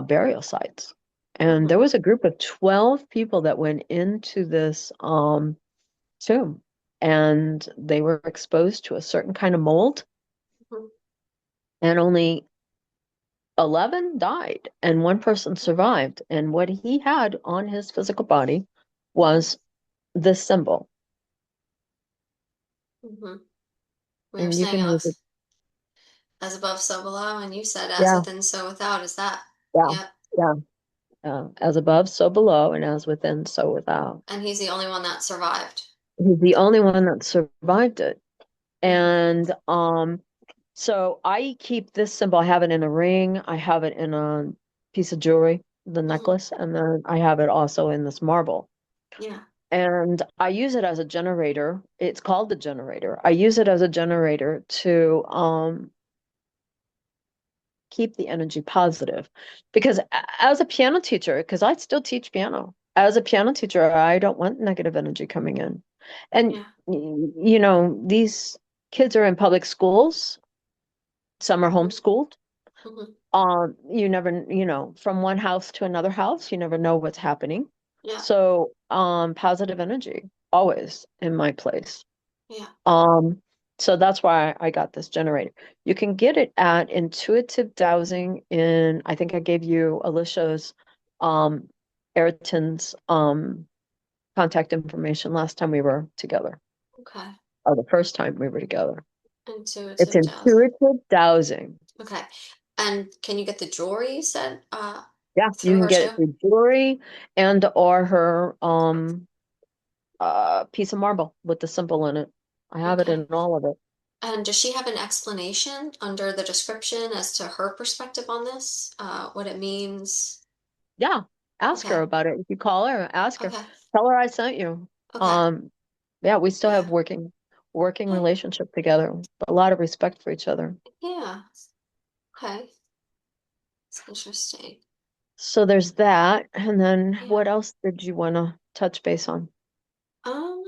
burial sites. And there Hmm. was a group of 12 people that went into this tomb, and they were exposed to a certain kind of mold, Hmm. and only 11 died and one person survived. And what he had on his physical body Hmm. was this symbol. Hmm. We were And you saying can use it. as above, so below, and you said as Yeah, within, so without. Is that? yeah, Yep. yeah. As above, so below, and as within, so without. And he's the only one that survived. He's the only one that survived it. Hmm. And so I keep this symbol. I have it in a ring. I have it in a piece of jewelry, the Hmm. necklace, and then I have it also in this marble. Yeah. And I use it as a generator. It's called the generator. I use it as a generator to keep the energy positive. Because as a piano teacher, because I still teach piano, as a piano teacher, I don't want negative energy coming in. And Yeah. these kids are in public schools, some are Hmm. homeschooled. Hmm. You never, from one house to another house, you never know what's happening. Yeah. So, positive energy always in my place. Yeah. Um, So that's why I got this generator. You can get it at Intuitive Dowsing in, I think I gave you Alicia's, um, Ayrton's, contact information last time we were together, Okay. or the first time we were together. It's Intuitive dowsing. Intuitive Dowsing. Okay. And can you get the jewelry you said Yeah, you through can her get it too? through jewelry and or her piece of marble with the symbol in it. I have it Okay. in all of it. And does she have an explanation under the description as to her perspective on this? What it means? Yeah, ask her Okay. about it. If you call her, ask her. Okay. Tell her I sent you. Okay. Um, yeah, we still Yeah. have working Yeah. relationship together, but a lot of respect for each other. Yeah. Okay. It's interesting. So there's that. And then Yeah. what else did you want to touch base on? Um,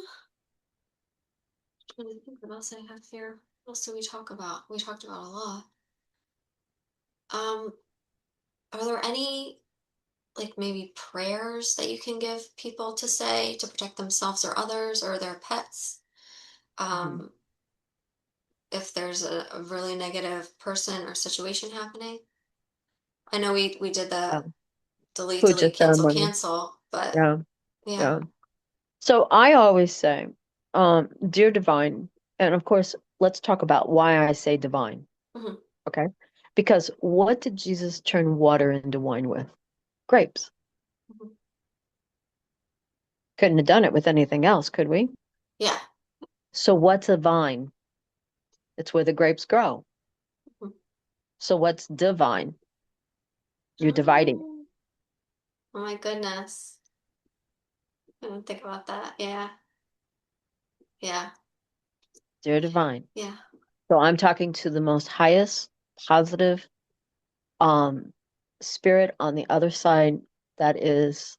trying to think what else I have here. What else did we talk about? We talked about a lot. Um, are there any like maybe prayers that you can give people to say to protect themselves or others or their pets? Mhm. Um, if there's a really negative person or situation happening. I know we did Yeah. the delete, Puja delete, cancel, ceremony. cancel, but Yeah, yeah. yeah. So I always say, dear divine, and of course, let's talk about why I say divine, Hmm. okay? Because what did Jesus turn water into wine with? Grapes. Hmm. Couldn't have done it with anything else, could we? Yeah. So what's a vine? It's where the grapes grow. Mhm. So what's divine? You're dividing. Oh, oh my goodness. I didn't think about that. Yeah. Yeah. Dear divine. Yeah. So I'm talking to the most highest positive um spirit on the other side that is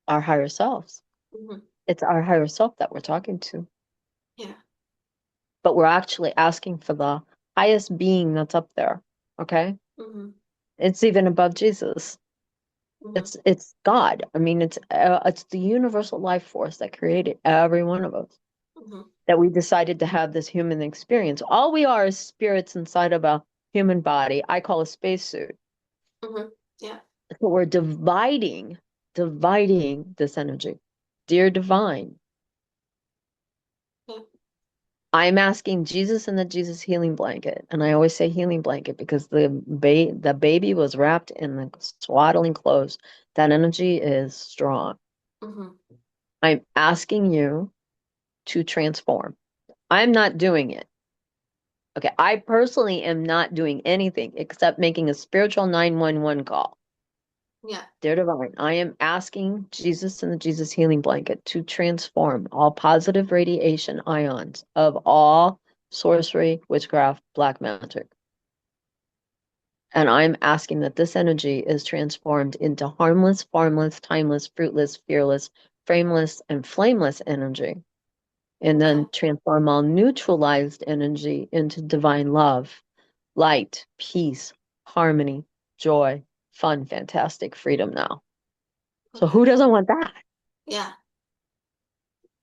our higher selves. Hmm. It's our higher self that we're talking to, Yeah. but we're actually asking for the highest being that's up there. Okay? Hmm. It's even above Jesus. Hmm. It's God. I mean, it's the universal life force that created every one of us. Hmm. That we decided to have this human experience. All we are is spirits inside of a human body. I call a spacesuit. Hmm. Yeah. So we're dividing this energy. Dear divine, Yeah. I'm asking Jesus in the Jesus healing blanket, and I always say healing blanket because the baby was wrapped in the swaddling clothes. That energy is strong. Hmm. I'm asking you to transform. I'm not doing it. Okay, I personally am not doing anything except making a spiritual 911 call. Yeah. Dear divine, I am asking Jesus and the Jesus healing blanket to transform all positive radiation ions of all sorcery, witchcraft, black magic. And I'm asking that this energy is transformed into harmless, formless, timeless, fruitless, fearless, frameless, and flameless energy. And Okay. then transform all neutralized energy into divine love, light, peace, harmony, joy, fun, fantastic freedom now. So Okay. who doesn't want that? Yeah.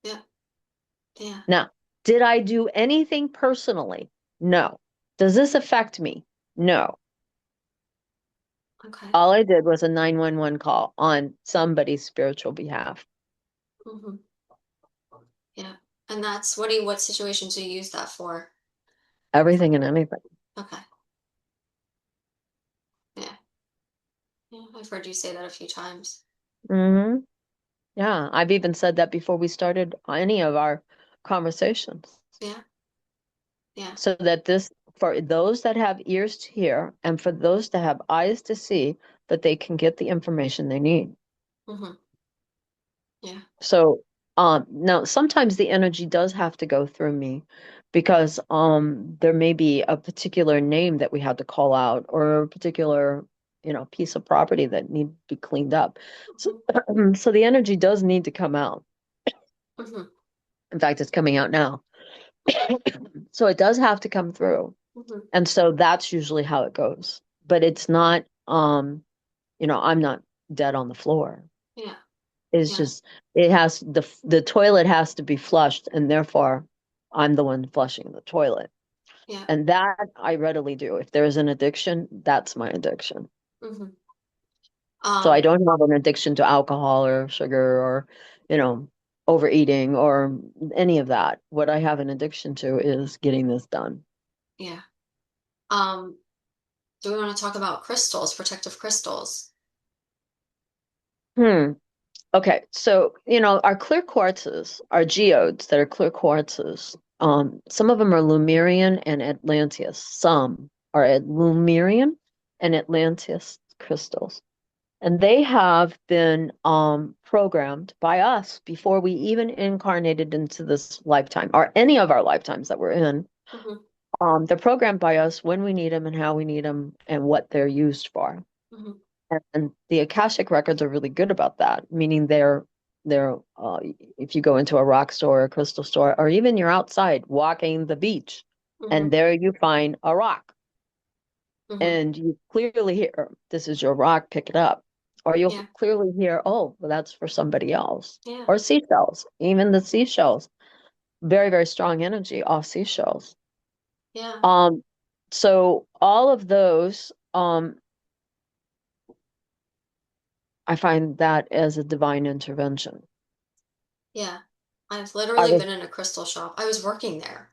Yeah. Yeah. Now, did I do anything personally? No. Does this affect me? No. Okay. All I did was a 911 call on somebody's spiritual behalf. Hmm. Yeah. And that's what situations do you use that for? Everything and anything. Okay. Yeah. Yeah. I've heard you say that a few times. Hmm. Yeah, I've even said that before we started any of our conversations. Yeah. Yeah. So that this, for those that have ears to hear and for those that have eyes to see, that they can get the information they need. Hmm. Yeah. So, now sometimes the energy does have to go through me because there may be a particular name that we had to call out or a particular, piece of property that need to be cleaned up. So, Hmm. so the energy does need to come out. Hmm. In fact, it's coming out now. So it does have to come through. Hmm. And so that's usually how it goes. But it's not, I'm not dead on the floor. Yeah. It's Yeah. just it has the toilet has to be flushed, and therefore, I'm the one flushing the toilet. Yeah. And that I readily do. If there's an addiction, that's my addiction. Hmm. So I Um, don't have an addiction to alcohol or sugar or, you know, overeating or any of that. What I have an addiction to is getting this done. yeah. Um, do we want to talk about crystals, protective crystals? Hmm. Okay. So, our clear quartzes, our geodes that are clear quartzes, some of them are Lemurian and Atlanteus. Some are Lemurian and Atlanteus crystals. And they have been programmed by us before we even incarnated into this lifetime or any of our lifetimes that we're in. Hmm. They're programmed by us when we need them and how we need them and what they're used for. Hmm. And the Akashic records are really good about that, meaning they're if you go into a rock store, a crystal store, or even you're outside walking the beach, Hmm. and there you find a rock Hmm. and you clearly hear, this is your rock, pick it up. Or you'll Yeah. clearly hear, oh, well, that's for somebody else. Yeah. Or seashells, even the seashells, very, very strong energy off seashells. Yeah. Um, so all of those, I find that as a divine intervention. Yeah. I've I literally was, been in a crystal shop. I was working there,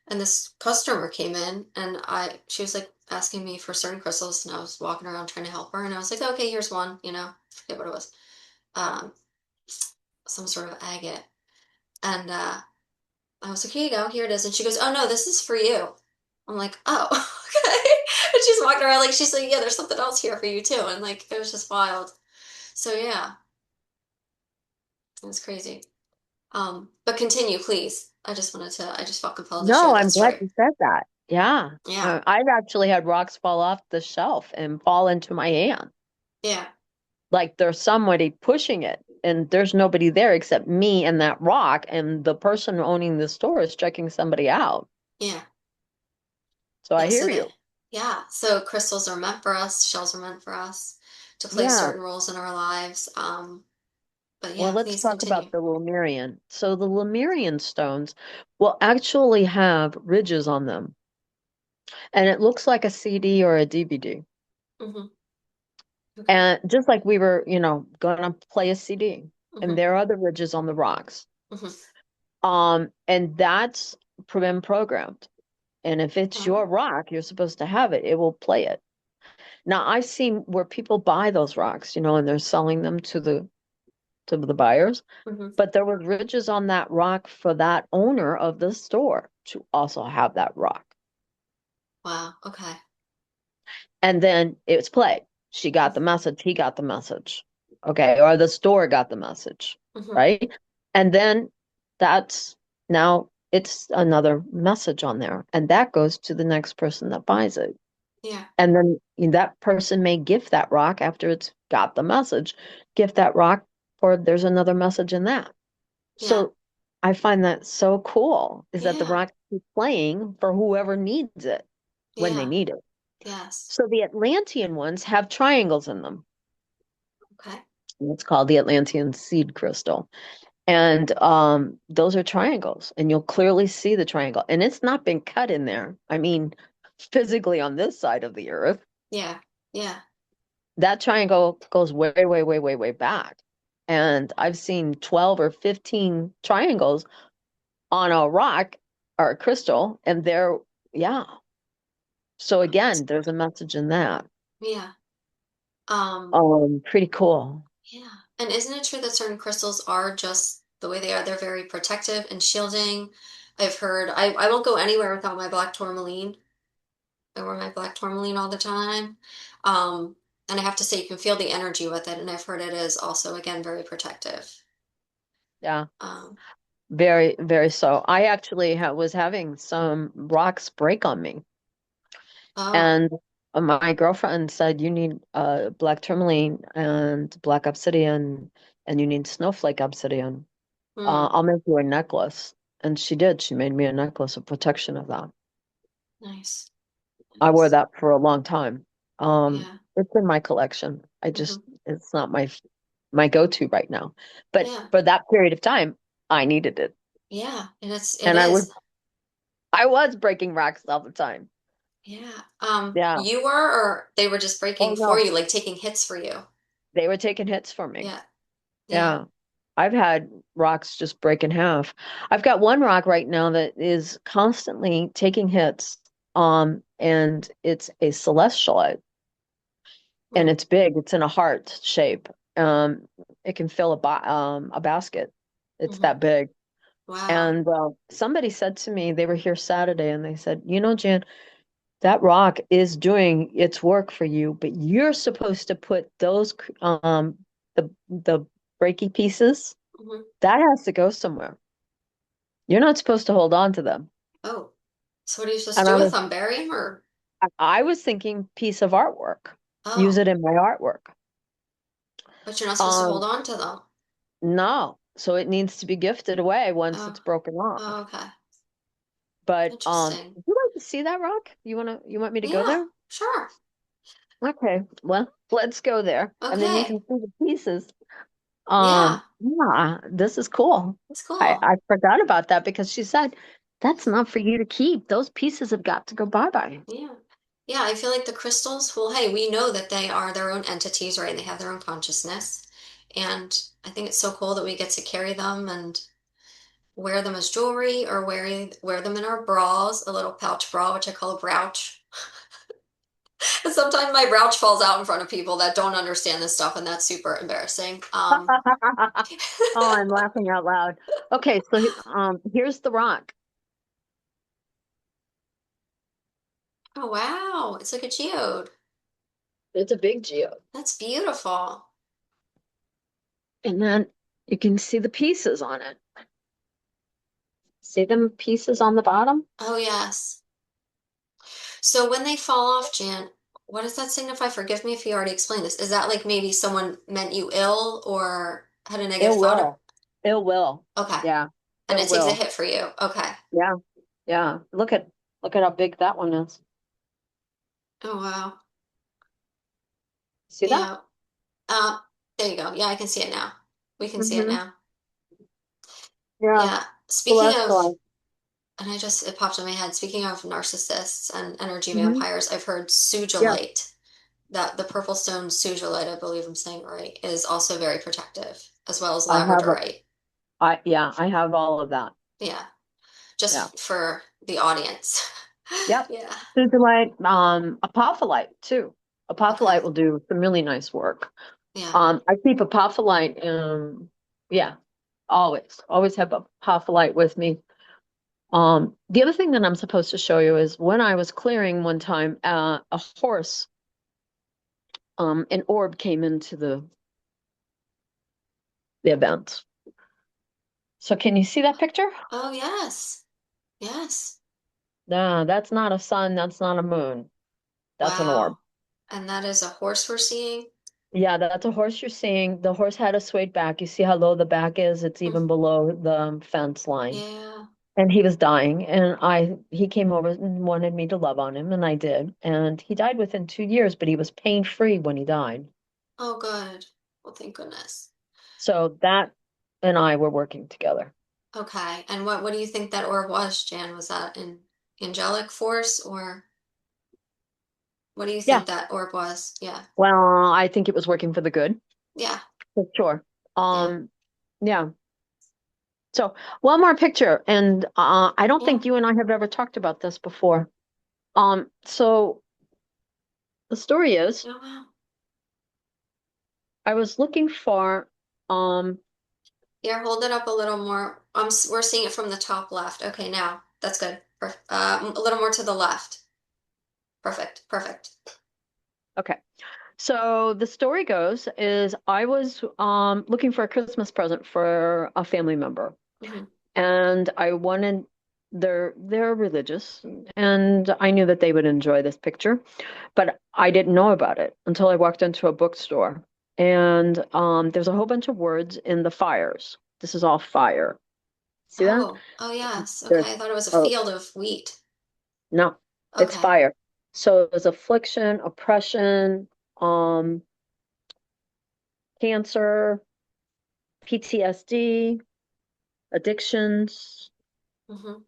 and this customer came in, and she was like asking me for certain crystals, and I was walking around trying to help her, and I was like, okay, here's one, forget what it was, um, some sort of agate, and I was like, here you go, here it is, and she goes, oh no, this is for you. I'm like, oh, okay, and she's walking around like she's like, yeah, there's something else here for you too, and like it was just wild. So yeah, it was crazy. But continue, please. I just felt compelled to share no, that I'm glad story. you said that. Yeah. Yeah, I've actually had rocks fall off the shelf and fall into my hand. yeah, Like there's somebody pushing it and there's nobody there except me and that rock and the person owning the store is checking somebody out. yeah, So I yeah. hear you. Yeah. So crystals are meant for us, shells are meant for us to play Yeah. certain roles in our lives. But Well, yeah, let's please talk continue. about the Lemurian. So the Lemurian stones will actually have ridges on them and it looks like a CD or a DVD. Hmm. Okay. And just like we were, going to play a CD and Hmm. there are the ridges on the rocks. Hmm. And that's been programmed. And if it's your Oh. rock, you're supposed to have it. It will play it. Now I've seen where people buy those rocks, and they're selling them to the buyers, Hmm. but there were ridges on that rock for that owner of the store to also have that rock. Wow. Okay. And then it's played. She got the message, he got the message. Okay, or the store got the message, Hmm. right? And then that's now it's another message on there, and that goes to the next person that buys it. Yeah. And then that person may gift that rock after it's got the message, gift that rock for there's another message in that. Yeah. So I find that so cool is that the Yeah. rock keeps playing for whoever needs it when they Yeah. need it. Yes. So the Atlantean ones have triangles in them. Okay. It's called the Atlantean seed crystal. And those are triangles, and you'll clearly see the triangle. And it's not been cut in there. I mean, physically on this side of the earth. Yeah. Yeah. That triangle goes way, way, way, way, way back. And I've seen 12 or 15 triangles on a rock or a crystal, and yeah. So again, there's a message in that. Yeah. Um. Pretty cool. Yeah. And isn't it true that certain crystals are just the way they are? They're very protective and shielding. I've heard I won't go anywhere without my black tourmaline. I wear my black tourmaline all the time. And I have to say you can feel the energy with it, and I've heard it is also again very protective. Yeah, Um, very, very so. I actually was having some rocks break on me, oh, and my girlfriend said, you need black tourmaline and black obsidian, and you need snowflake obsidian. hmm, I'll make you a necklace. And she did. She made me a necklace of protection of that. nice, I wore nice. that for a long time. Yeah. It's in my collection. Hmm. It's not my go-to right now. But Yeah. for that period of time, I needed it. Yeah. And it And I was is. I was breaking rocks all the time. Yeah. Yeah. You were, or they were just Oh breaking for no, you, like taking hits for you? they were taking hits for me. Yeah. Yeah. Yeah. I've had rocks just break in half. I've got one rock right now that is constantly taking hits. And it's a celestialite, and Mm, it's big. It's in a heart shape. Um, it can fill a basket. It's hmm. that big. Wow. And somebody said to me, they were here Saturday, and they said, Jan, that rock is doing its work for you, but you're supposed to put those the breaky pieces, Hmm. that has to go somewhere. You're not supposed to hold on to them. Oh, so what are you supposed And to do with them? Bury them or? I was thinking piece of artwork. Use Oh, it in my artwork. but you're not supposed to hold Um, on to them. no. So it needs to be gifted away once Oh, it's broken oh, off. okay. But Interesting. would you like to see that rock? You want me to go Yeah, there? sure. Okay. Well, let's go there. And then you Okay. can see the pieces. Yeah, Yeah, this is cool. it's cool. I forgot about that because she said that's not for you to keep. Those pieces have got to go bye-bye. Yeah. Yeah, I feel like the crystals, well, hey, we know that they are their own entities, right? And they have their own consciousness. And I think it's so cool that we get to carry them and wear them as jewelry or wear them in our bras, a little pouch bra, which I call a brooch. And sometimes my brooch falls out in front of people that don't understand this stuff, and that's super embarrassing. Oh, I'm laughing out loud. Okay, so here's the rock. Oh wow, it's like a geode. It's a big geode. That's beautiful. And then you can see the pieces on it. See them pieces on the bottom? Oh yes. So when they fall off, Jan, what does that signify? Forgive me if you already explained this. Is that like maybe someone meant you ill or had a It negative thought? will. It will. Okay. Yeah, And it it takes a will. hit for you. Okay. Yeah, yeah. Look at how big that one is. Oh wow. See that? Yeah. Uh, there you go. Yeah, I can see it now. We can see it Mm-hmm. now. Yeah. Yeah. Speaking of, Celestial. and it popped in my head, speaking of narcissists and energy Mm-hmm. vampires, I've heard Yeah. sugilite, that the purple stone sugilite, I believe I'm saying it right, is also very protective, as well as I have a, labradorite. I have all of that. Yeah. Yeah. Just for the audience. Yep. Yeah. Sudolite, apophyllite too. Okay. Apophyllite will do some really nice work. Yeah. I keep apophyllite, yeah, always have apophyllite with me. The other thing that I'm supposed to show you is when I was clearing one time, a horse, an orb came into the event. So can you see that picture? Oh, yes. Yes. No, that's not a sun, that's not a moon. That's an orb. Wow. And that is a horse we're seeing. Yeah, that's a horse you're seeing. The horse had a swayed back. You see how low the back is? It's Mm, even below the fence line. yeah. And he was dying, and he came over and wanted me to love on him, and I did. And he died within 2 years, but he was pain-free when he died. Oh, good. Well, thank goodness. So that and I were working together. Okay. And what do you think that orb was, Jan? Was that an angelic force or what do you Yeah. think that orb was? Yeah. Well, I think it was working for the good, Yeah. for sure. Yeah. Yeah. So one more picture, and I don't Yeah. think you and I have ever talked about this before. So the story is Oh, wow. I was looking for Here, hold it up a little more. We're seeing it from the top left. Okay, now that's good. A little more to the left. Perfect. Perfect. okay. So the story goes is I was looking for a Christmas present for a family member, Hmm. and I wanted they're religious, and I knew that they would enjoy this picture, but I didn't know about it until I walked into a bookstore, and there's a whole bunch of words in the fires. This is all fire. See that? Oh, oh yes. There's Okay, I thought it was a oh field of wheat. no, it's Okay. fire. So it was affliction, oppression, um, cancer, PTSD, addictions, Hmm.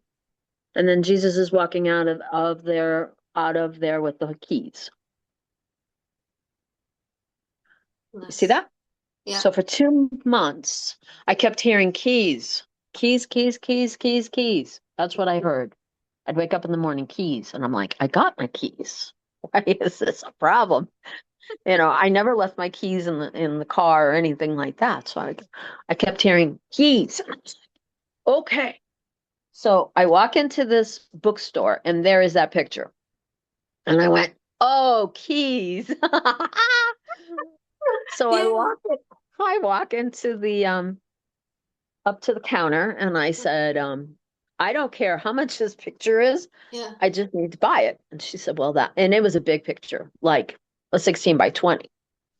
And then Jesus is walking out of there with the keys. You see Nice. that? Yeah. So for 2 months, I kept hearing keys, keys, keys, keys, keys, keys. That's what I heard. I'd wake up in the morning, keys, and I'm like, I got my keys. Why is this a problem? I never left my keys in the car or anything like that. So I kept hearing keys. Okay. So I walk into this bookstore and there is that picture. And I went, oh, keys. So Yeah. I walk into the up to the counter and I said, I don't care how much this picture is. Yeah. I just need to buy it. And she said, well, and it was a big picture, like a 16 by 20.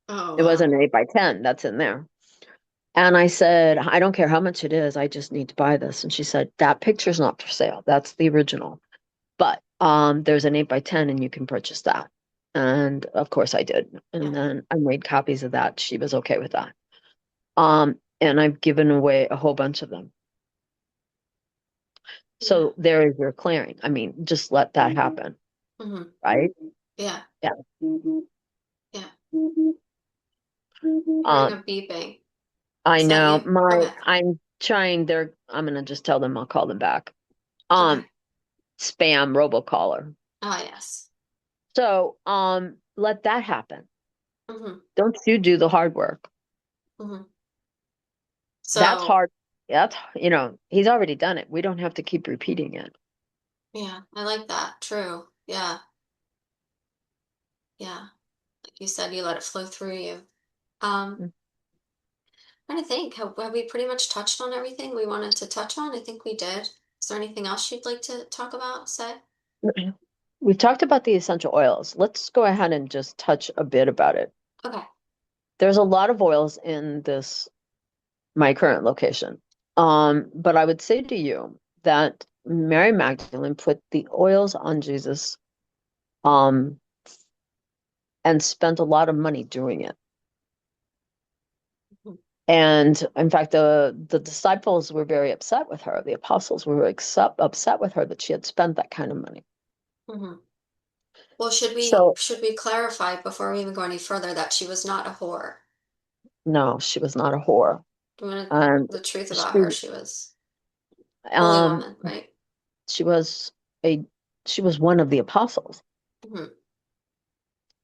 Oh, It wow. wasn't an 8 by 10 that's in there. And I said, I don't care how much it is. I just need to buy this. And she said, that picture's not for sale. That's the original. But there's an 8 by 10 and you can purchase that. And of course I did. Yeah. And then I made copies of that. She was okay with that. And I've given away a whole bunch of them. Yeah. So there is your clearing. I mean, just let that happen, Hmm. right? Yeah. Yeah. Yeah. Hearing a Um, beeping. I Is that know you? Okay. I'm trying I'm gonna just tell them I'll call them back. Okay. Spam robocaller. Ah, yes. So, let that happen. Hmm. Don't you do the hard work. Hmm. That's So, hard. He's already done it. We don't have to keep repeating it. yeah, I like that. True. Yeah. Yeah. Like you said, you let it flow through you. Um, Trying to think, have we pretty much touched on everything we wanted to touch on? I think we did. Is there anything else you'd like to talk about, say? We've talked about the essential oils. Let's go ahead and just touch a bit about it. Okay. There's a lot of oils in this my current location. But I would say to you that Mary Magdalene put the oils on Jesus, um, and spent a lot of money doing it. Mhm. And in fact, the disciples were very upset with her. The apostles were upset with her that she had spent that kind of money. Mhm. Well, So should we clarify before we even go any further that she was not a whore? no, she was not a whore. We wanted And the truth she about her. She was a holy um woman, right? she was a she was one of the apostles, Hmm.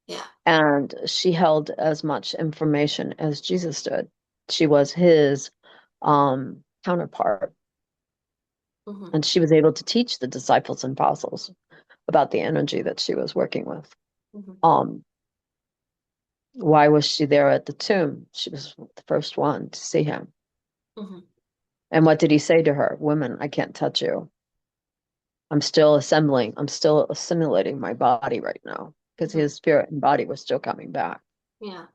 Yeah. and she held as much information as Jesus did. She was his counterpart, Hmm. and she was able to teach the disciples and apostles about the energy that she was working with. Hmm. Um, why was she there at the tomb? She was the first one to see him. Hmm. And what did he say to her? Woman, I can't touch you. I'm still assimilating my body right now because Hmm. his spirit and body was still coming back. Yeah.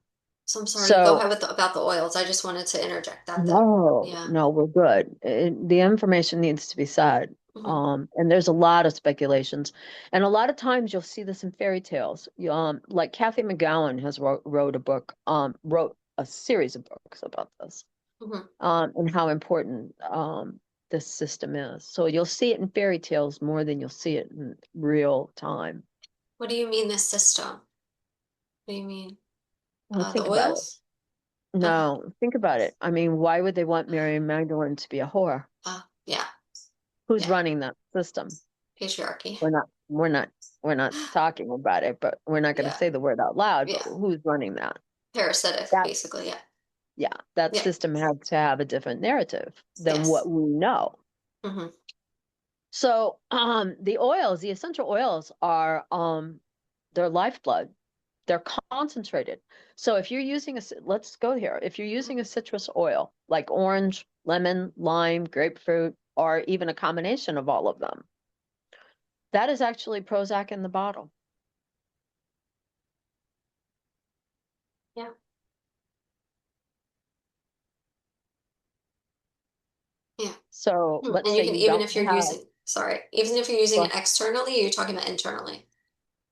So I'm sorry, you go So, ahead with about the oils. I just wanted to interject that no, yeah. no, we're good. The information needs to be said. Hmm. And there's a lot of speculations. And a lot of times you'll see this in fairy tales. Like Kathy McGowan has wrote a book, wrote a series of books about this, Hmm. and how important this system is. So you'll see it in fairy tales more than you'll see it in real time. What do you mean this system? What do you mean? Well, The think about it. oils? Okay. No, think about it. I mean, why would they want Mary Magdalene to be a whore? Yeah. Who's Yeah. running that system? Patriarchy. We're not, we're not, we're not talking about it, but we're not going to Yeah. say the word out loud, but Yeah. who's running that? Parasitic, That, basically. Yeah. yeah, that Yeah. system had to have a different narrative than Yes. what we know. Hmm. So, the essential oils are, their lifeblood. They're concentrated. So if you're using let's go here. If you're using a citrus oil like orange, lemon, lime, grapefruit, or even a combination of all of them, that is actually Prozac in the bottle. Yeah. Yeah. So let's And you say can, you even don't if you're have, using, sorry, even if you're using well, it externally, you're talking about internally.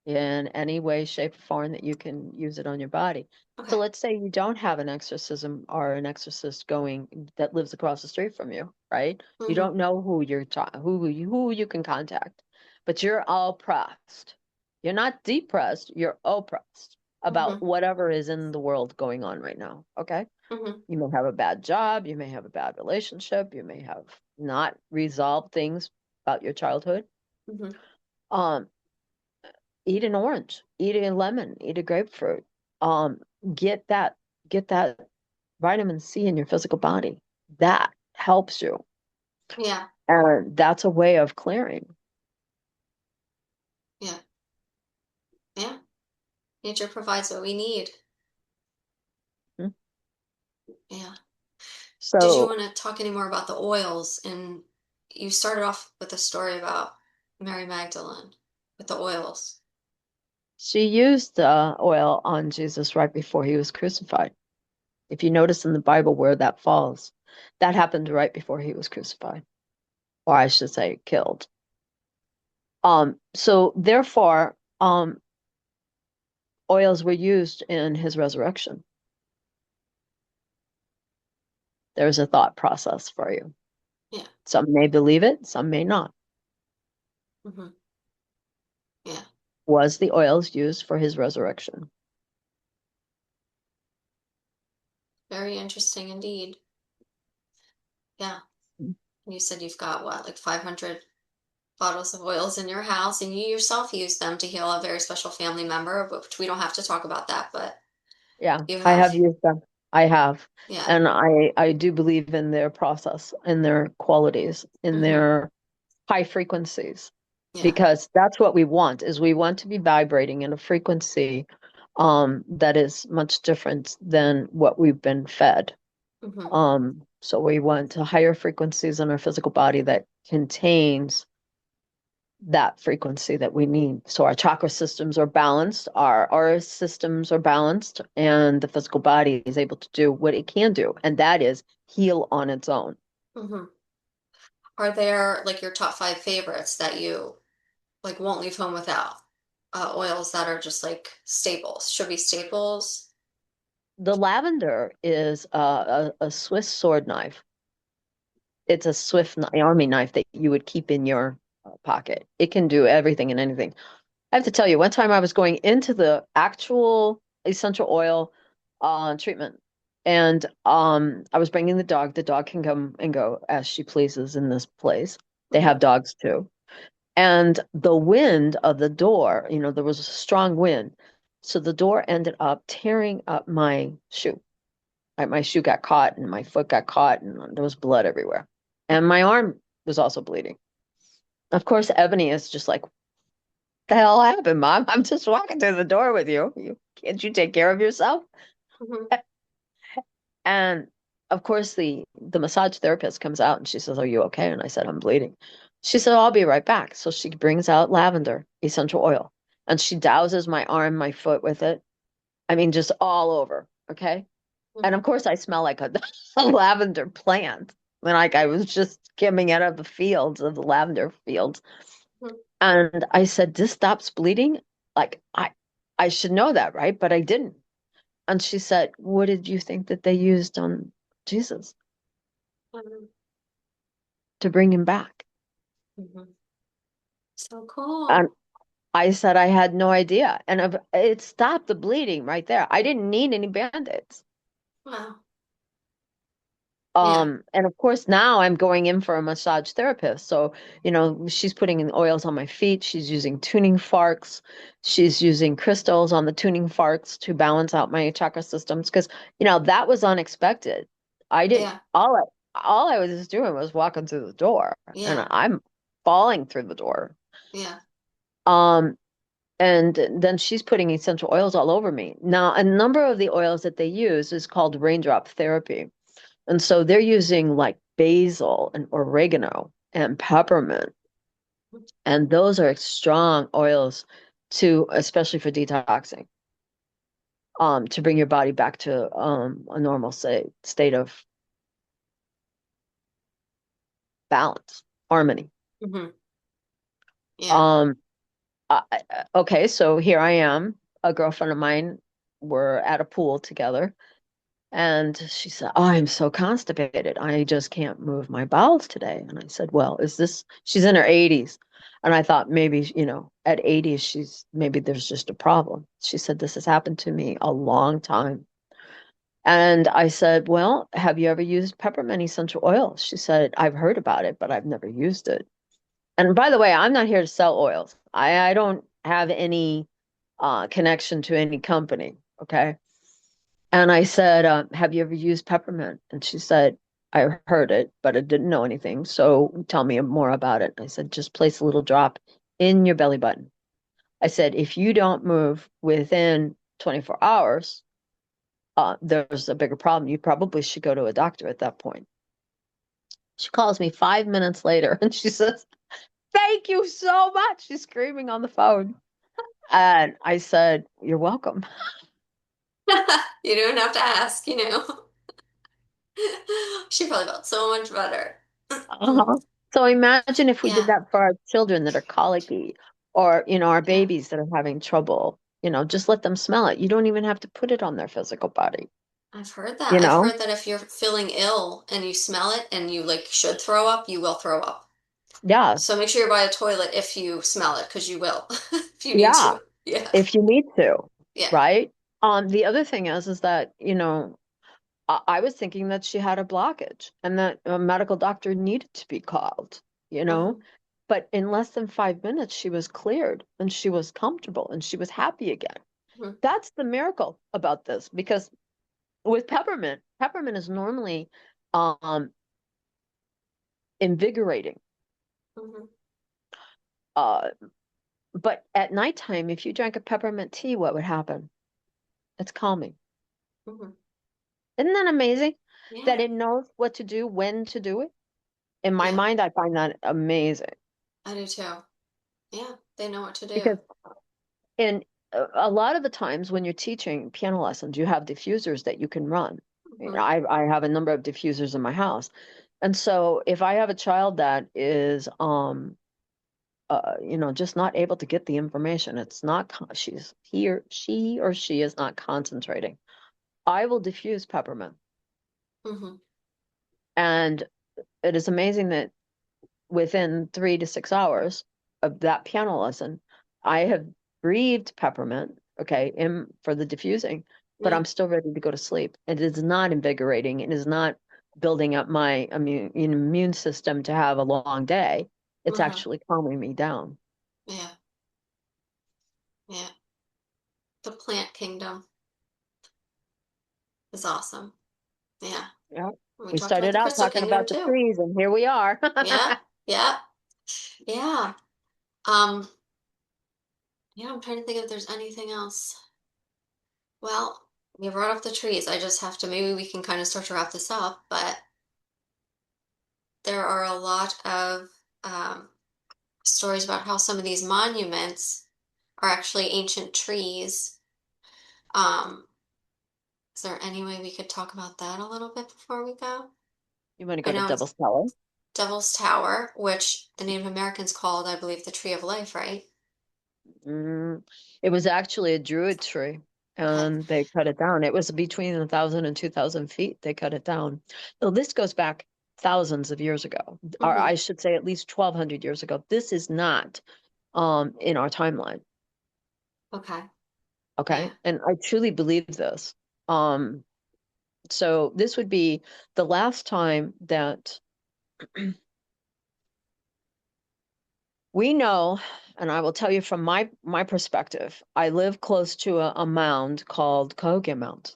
in any way, shape, or form that you can use it on your body. So Okay. let's say you don't have an exorcism or an exorcist going that lives across the street from you. right? You Mm-hmm. don't know who you can contact, but you're oppressed. You're not depressed, you're oppressed about Mm-hmm. whatever is in the world going on right now, okay? Mm-hmm. You may have a bad job, you may have a bad relationship, you may have not resolved things about your childhood. Mm-hmm. Um, Eat an orange, eat a lemon, eat a grapefruit. Um, get that get that vitamin C in your physical body. That helps you. Yeah. And that's a way of clearing. Yeah. Yeah. Nature provides what we need. Mhm. Yeah. Did you So want to talk any more about the oils? And you started off with a story about Mary Magdalene with the oils. she used the oil on Jesus right before he was crucified. If you notice in the Bible where that falls, that happened right before he was crucified, or I should say killed. So therefore, oils were used in his resurrection. There's a thought process for you. Yeah. Some may believe it, some may not. Mm-hmm. Yeah. Was the oils used for his resurrection? Very interesting indeed. Yeah. And you said you've got what, like 500 bottles of oils in your house, and you yourself use them to heal a very special family member, which we don't have to talk about that, but Yeah, you I have. have used them. I have. Yeah. And I do believe in their process, in their qualities, in Mm-hmm. their high frequencies, Yeah. because that's what we want, is we want to be vibrating in a frequency that is much different than what we've been fed. Mm-hmm. So we want higher frequencies in our physical body that contains that frequency that we need. So our chakra systems are balanced, our systems are balanced, and the physical body is able to do what it can do, and that is heal on its own. Mm-hmm. Are there like your top five favorites that you like won't leave home without? Oils that are just like staples, should be staples. The lavender is a Swiss sword knife. It's a Swiss army knife that you would keep in your pocket. It can do everything and anything. I have to tell you, one time I was going into the actual essential oil treatment, and I was bringing the dog. The dog can come and go as she pleases in this place. They Mm-hmm. have dogs too. And the wind of the door, there was a strong wind. So the door ended up tearing up my shoe. My shoe got caught and my foot got caught, and there was blood everywhere. And my arm was also bleeding. Of course, Ebony is just like, the hell happened, Mom? I'm just walking through the door with you. Can't you take care of yourself? Mm-hmm. And of course, the massage therapist comes out and she says, "Are you okay?" And I said, "I'm bleeding." She said, "I'll be right back." So she brings out lavender essential oil and she douses my arm, my foot with it. I mean, just all over. Okay. And Mm-hmm. of course, I smell like a lavender plant. Like I was just coming out of the fields, of the lavender fields. And I said, "This stops bleeding." Like I should know that, right? But I didn't. And she said, "What did you think that they used on Jesus Mm-hmm. to bring him back?" Mm-hmm. So cool. And I said I had no idea. And it stopped the bleeding right there. I didn't need any band-aids. Wow. Yeah. And of course now I'm going in for a massage therapist. So, she's putting in oils on my feet. She's using tuning forks. She's using crystals on the tuning forks to balance out my chakra systems. Because, that was unexpected. I didn't, Yeah. all I was doing was walking through the door and Yeah. I'm falling through the door. Yeah. Um, and then she's putting essential oils all over me. Now, a number of the oils that they use is called raindrop therapy. And so they're using like basil and oregano and peppermint. And those are strong oils especially for detoxing, to bring your body back to a normal state of balance, harmony. Mm-hmm. Yeah. Um, okay, so here I am, a girlfriend of mine, we're at a pool together. And she said, oh, I'm so constipated. I just can't move my bowels today. And I said, well, she's in her 80s. And I thought maybe, at 80s, maybe there's just a problem. She said, this has happened to me a long time. And I said, well, have you ever used peppermint essential oil? She said, I've heard about it, but I've never used it. And by the way, I'm not here to sell oils. I don't have any connection to any company. Okay. And I said, have you ever used peppermint? And she said, I heard it, but I didn't know anything. So tell me more about it. I said, just place a little drop in your belly button. I said, if you don't move within 24 hours, there's a bigger problem. You probably should go to a doctor at that point. She calls me 5 minutes later and she says, thank you so much. She's screaming on the phone. And I said, you're welcome. You don't have to ask, you know. She probably felt so much better. Uh-huh. So imagine if we did Yeah, that for our children that are colicky or, our yeah. babies that are having trouble, just let them smell it. You don't even have to put it on their physical body, I've heard that. you I've know? heard that if you're feeling ill and you smell it and you like should throw up, you will throw up. So Yes. make sure you're by a toilet if you smell it, because you will, if you need Yeah. to. Yeah, If you need to, yeah. right? The other thing is that, I was thinking that she had a blockage and that a medical doctor needed to be called, you know? Hmm. But in less than 5 minutes, she was cleared and she was comfortable and she was happy again. Hmm. That's the miracle about this because with peppermint is normally um, invigorating. Hmm. Uh, but at nighttime, if you drank a peppermint tea, what would happen? It's calming. Hmm. Isn't that amazing? That Yeah, it knows what to do, when to do it. In my yeah. mind, I find that amazing I do too. Yeah, they know what to do. because in a lot of the times when you're teaching piano lessons, you have diffusers that you can run. Hmm. I have a number of diffusers in my house. And so if I have a child that is just not able to get the information. It's not, she or she is not concentrating. I will diffuse peppermint. Hmm. And it is amazing that within 3 to 6 hours of that piano lesson, I have breathed peppermint, okay, for the diffusing, but Yeah. I'm still ready to go to sleep. It is not invigorating. It is not building up my immune system to have a long day. It's Uh-huh. actually calming me down. Yeah, yeah. The plant kingdom is awesome. Yeah. Yeah. We We talked about started the out crystal talking kingdom about the too. trees, and here we are. Yeah, yeah, yeah. Um, yeah, I'm trying to think if there's anything else. Well, you brought up the trees. I just have to, maybe we can kind of start to wrap this up, but there are a lot of stories about how some of these monuments are actually ancient trees. Um, is there any way we could talk about that a little bit before we go? You want to I go to know it's Devil's Tower? Devil's Tower, which the Native Americans called, I believe, the Tree of Life, right? Mm, it was actually a druid tree, Okay. and they cut it down. It was between 1,000 and 2,000 feet. They cut it down. So this goes back thousands of years ago, or Mm-hmm. I should say at least 1,200 years ago. This is not in our timeline. Okay. Yeah. Okay. And I truly believe this. Um, so this would be the last time that we know, and I will tell you from my perspective, I live close to a mound called Cahokia Mound.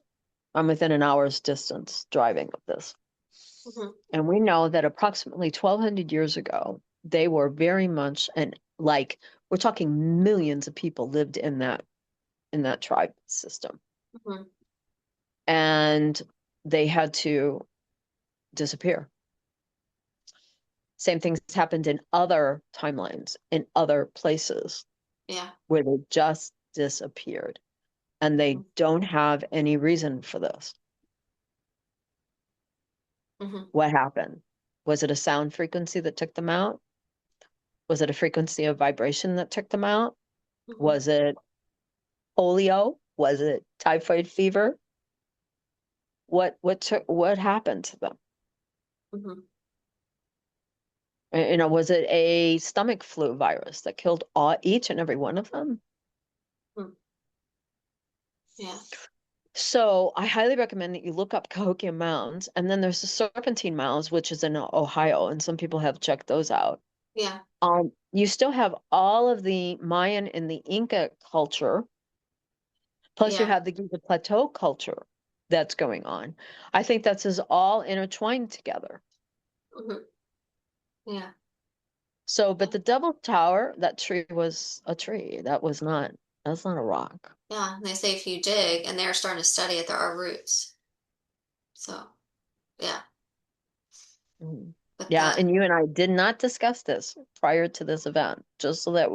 I'm within an hour's distance driving of this. Mm-hmm. And we know that approximately 1,200 years ago, they were very much and like we're talking millions of people lived in that tribe system. Mm-hmm. And they had to disappear. Same things happened in other timelines, in other places Yeah. where they just disappeared. And they don't have any reason for this. Mm-hmm. What happened? Was it a sound frequency that took them out? Was it a frequency of vibration that took them out? Mm-hmm. Was it polio? Was it typhoid fever? what happened to them? Hmm. Was it a stomach flu virus that killed each and every one of them? Yeah. So I highly recommend that you look up Cahokia Mounds, and then there's the Serpentine Mounds, which is in Ohio, and some people have checked those out. Yeah. You still have all of the Mayan and the Inca culture, plus you Yeah. have the Giza Plateau culture that's going on. I think that's is all intertwined together. Hmm. Yeah. So, but the Devil Tower, that tree was a tree. That's not a rock. Yeah. And they say if you dig, and they're starting to study it, there are roots. So, yeah. Mhm. But Yeah, that, and you and I did not discuss this prior to this event, just so that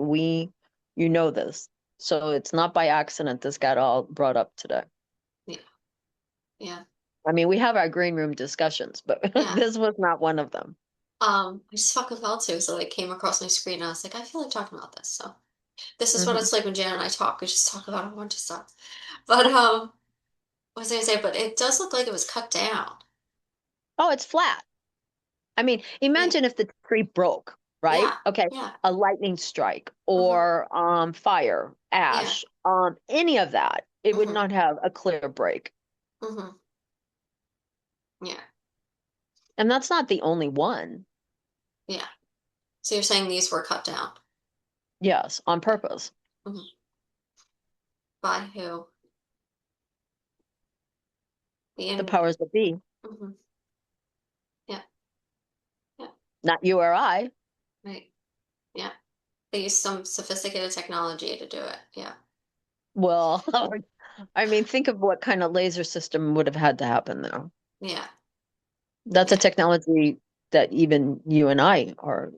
you know this. So it's not by accident this got all brought up today. yeah. Yeah. I mean, we have our green room discussions, but Yeah. this was not one of them. I just fucking felt too, so it came across my screen and I was like, I feel like talking about this. So this is what Hmm. it's like when Jan and I talk. We just talk about a bunch of stuff. But what was I gonna say? But it does look like it was cut down. Oh, it's flat. I mean, Yeah. imagine if the tree broke, right? Yeah. Okay, Yeah. a lightning strike Mm-hmm. or fire, Yeah. ash, any of that, it would Mm-hmm. not have a clear break. Mm-hmm. Yeah. And that's not the only one. Yeah. So you're saying these were cut down? Yes, on purpose. Mm-hmm. By who? The The in. powers that be, Mm-hmm. Yeah. Yeah. not you or I. Right. Yeah. They use some sophisticated technology to do it. Yeah. Well, I mean, think of what kind of laser system would have had to happen there. Yeah. That's a Yeah. technology that even you and I are,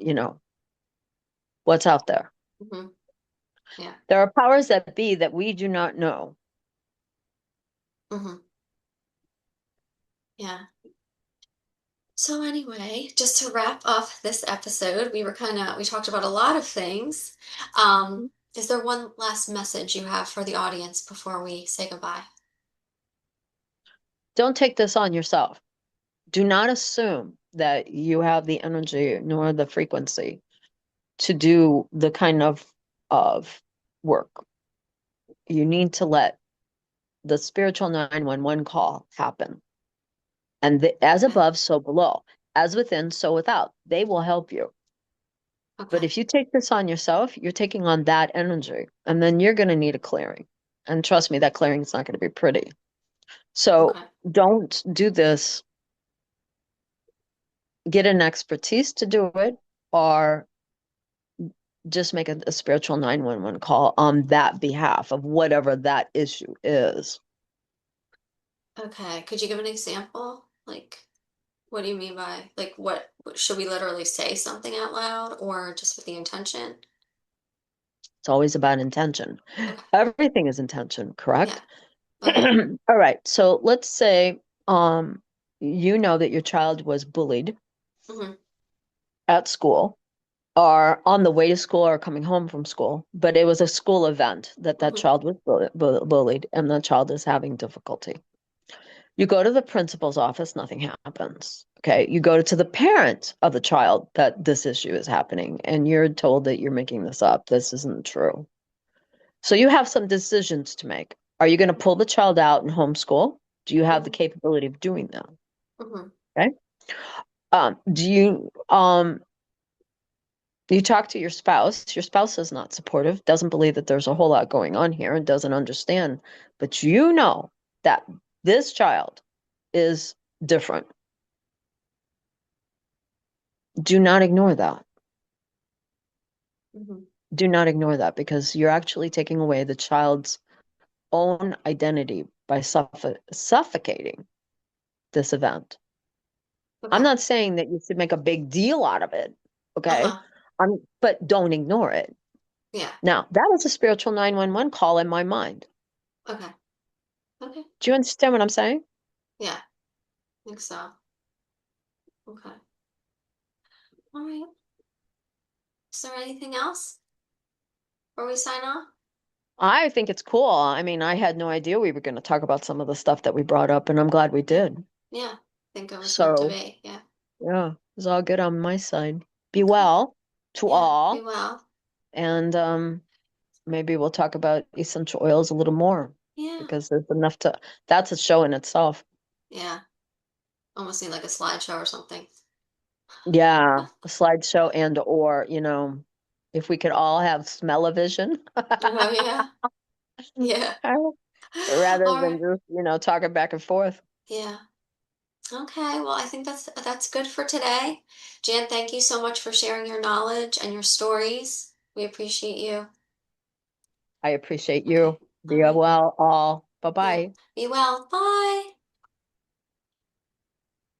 what's out there. Mm-hmm. Yeah. There are powers that be that we do not know. Mm-hmm. Yeah. So anyway, just to wrap up this episode, we talked about a lot of things. Mhm. Is there one last message you have for the audience before we say goodbye? Don't take this on yourself. Do not assume that you have the energy nor the frequency to do the kind of work. You need to let the spiritual 911 call happen. And as Okay. above, so below. As within, so without. They will help you. But Okay. if you take this on yourself, you're taking on that energy, and then you're going to need a clearing. And trust me, that clearing is not going to be pretty. So Okay. don't do this. Get an expertise to do it, or just make a spiritual 911 call on that behalf of whatever that issue is. Okay. Could you give an example? Like, what do you mean by, like, should we literally say something out loud or just with the intention? It's always about intention. Okay. Everything is intention, Yeah. correct? Okay. All right. So let's say you know that your child was bullied Mm-hmm. at school or on the way to school or coming home from school, but it was a school event that that Mm-hmm. child was bullied and the child is having difficulty. You go to the principal's office, nothing happens. Okay. You go to the parent of the child that this issue is happening, and you're told that you're making this up. This isn't true. So you have some decisions to make. Are you going to pull the child out and homeschool? Do you have the Mm-hmm. capability of doing that? Mm-hmm. Okay. Do you talk to your spouse? Your spouse is not supportive, doesn't believe that there's a whole lot going on here and doesn't understand, but you know that this child is different. Do not ignore that. Mm-hmm. Do not ignore that because you're actually taking away the child's own identity by suffocating this event. I'm Okay. not saying that you should make a big deal out of it, okay? Uh-huh. But don't ignore it. Yeah. Now, that is a spiritual 911 call in my mind. Okay. Okay. Do you understand what I'm saying? Yeah. I think so. Okay. All right. Is there anything else before we sign off? I think it's cool. I mean, I had no idea we were going to talk about some of the stuff that we brought up, and I'm glad we Yeah. did. Yeah. I think it was meant to So, be. Yeah. yeah, it's all good on my side. Be Okay. well to Yeah. Be all, well. and maybe we'll talk about essential oils a little more Yeah. because there's enough to, that's a show in itself. Yeah. Almost need like a slideshow or something. Yeah, a slideshow and or, if we could all have smell-o-vision Oh yeah. Yeah. rather All than right. just, talking back and forth. Yeah. Okay. Well, I think that's good for today. Jan, thank you so much for sharing your knowledge and your stories. We appreciate you. I appreciate Okay. you. All Be right. well all. Yeah. Bye-bye. Be well. Bye.